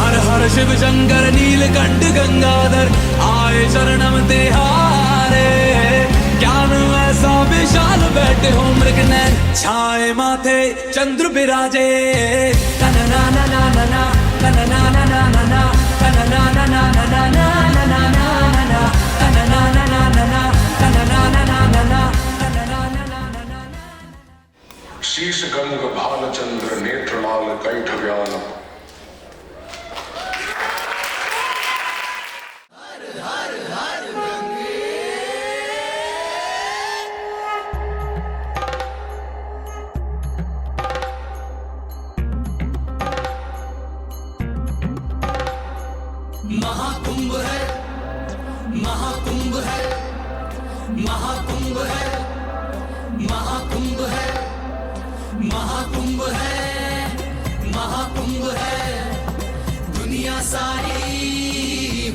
हर हर शिव शंकर नीलकंठ गंगाधर आए शरणम तिहारे ज्ञान ऐसा विशाल बैठे हो मृग नैन छाए माथे चंद्र बिराजे कनना ना ना ना ना कनना ना ना ना ना कनना ना ना ना ना ना ना ना ना ना कनना ना ना ना ना कनना ना ना ना ना कनना ना ना ना ना शीश गंग भालचंद्र नेत्रलाल कंठ व्याल महाकुंभ है, महाकुंभ है, महाकुंभ है, महाकुंभ है, महाकुंभ है, महाकुंभ है, दुनिया सारी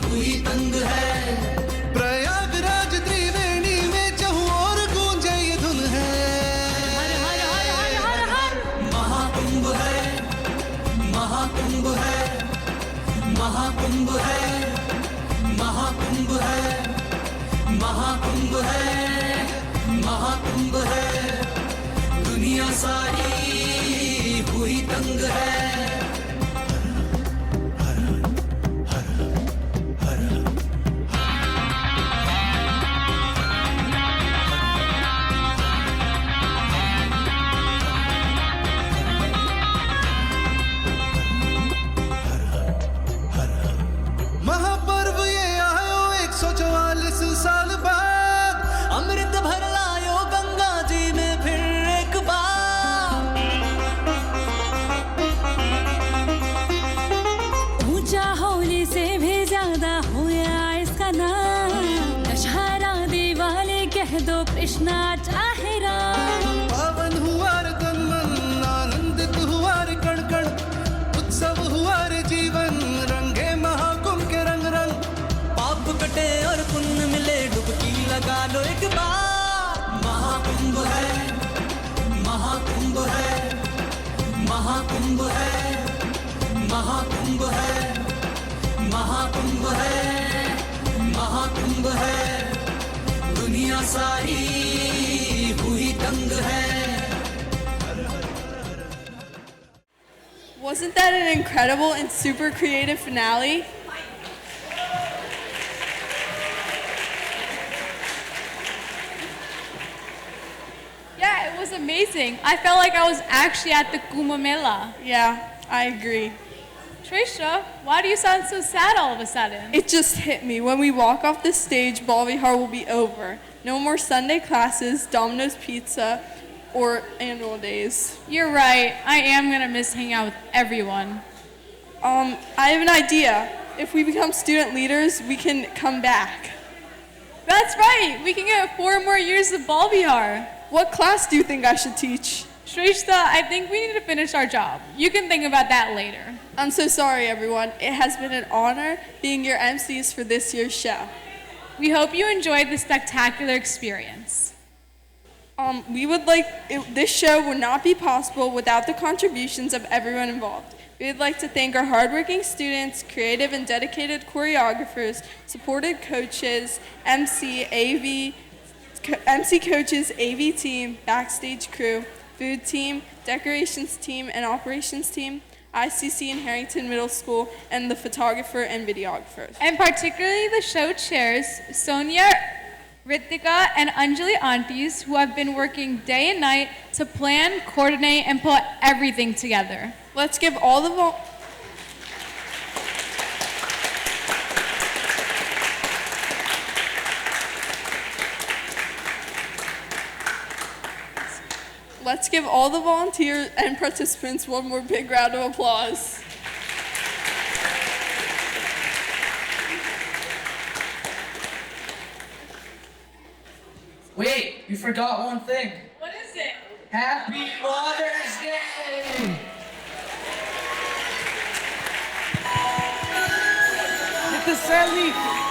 हुई तंग है। प्रयागराज त्रिवेणी में चहुं और गूंजे ये धुन है। महाकुंभ है, महाकुंभ है, महाकुंभ है, महाकुंभ है, महाकुंभ है, महाकुंभ है, दुनिया सारी हुई तंग है। महापर्व ये आयो 144 साल बाद, अमृत भर लायो गंगा जी में फिर एक बार। ऊंचा होली से भी ज्यादा हुआ इसका नाम, दशहरा दिवाली कह दो कृष्णा चाहे राम। पावन हुआ रे तन मन, आनंदित हुआ रे कण कण, उत्सव हुआ रे जीवन, रंगे महाकुंभ के रंग रंग। पाप कटे और पुण्य मिले, डुबकी लगा लो एक बार। महाकुंभ है, महाकुंभ है, महाकुंभ है, महाकुंभ है, महाकुंभ है, महाकुंभ है, दुनिया सारी हुई तंग है। Wasn't that an incredible and super creative finale? Yeah, it was amazing. I felt like I was actually at the Kumbh Mela. Yeah, I agree. Trisha, why do you sound so sad all of a sudden? It just hit me. When we walk off the stage, Bal Vihar will be over. No more Sunday classes, Domino's Pizza, or annual days. You're right. I am gonna miss hanging out with everyone. I have an idea. If we become student leaders, we can come back. That's right. We can get 4 more years of Bal Vihar. What class do you think I should teach? Shrishta, I think we need to finish our job. You can think about that later. I'm so sorry, everyone. It has been an honor being your MCs for this year's show. We hope you enjoyed the spectacular experience. This show would not be possible without the contributions of everyone involved. We would like to thank our hardworking students, creative and dedicated choreographers, supported coaches, MC coaches, AV team, backstage crew, food team, decorations team, and operations team, ICC and Harrington Middle School, and the photographer and videographers. And particularly the show chairs, Sonia, Ritika, and Anjali aunties, who have been working day and night to plan, coordinate, and put everything together. Let's give all the Let's give all the volunteers and participants one more big round of applause. Wait, you forgot one thing. What is it? Happy Mother's Day! Get the selfie.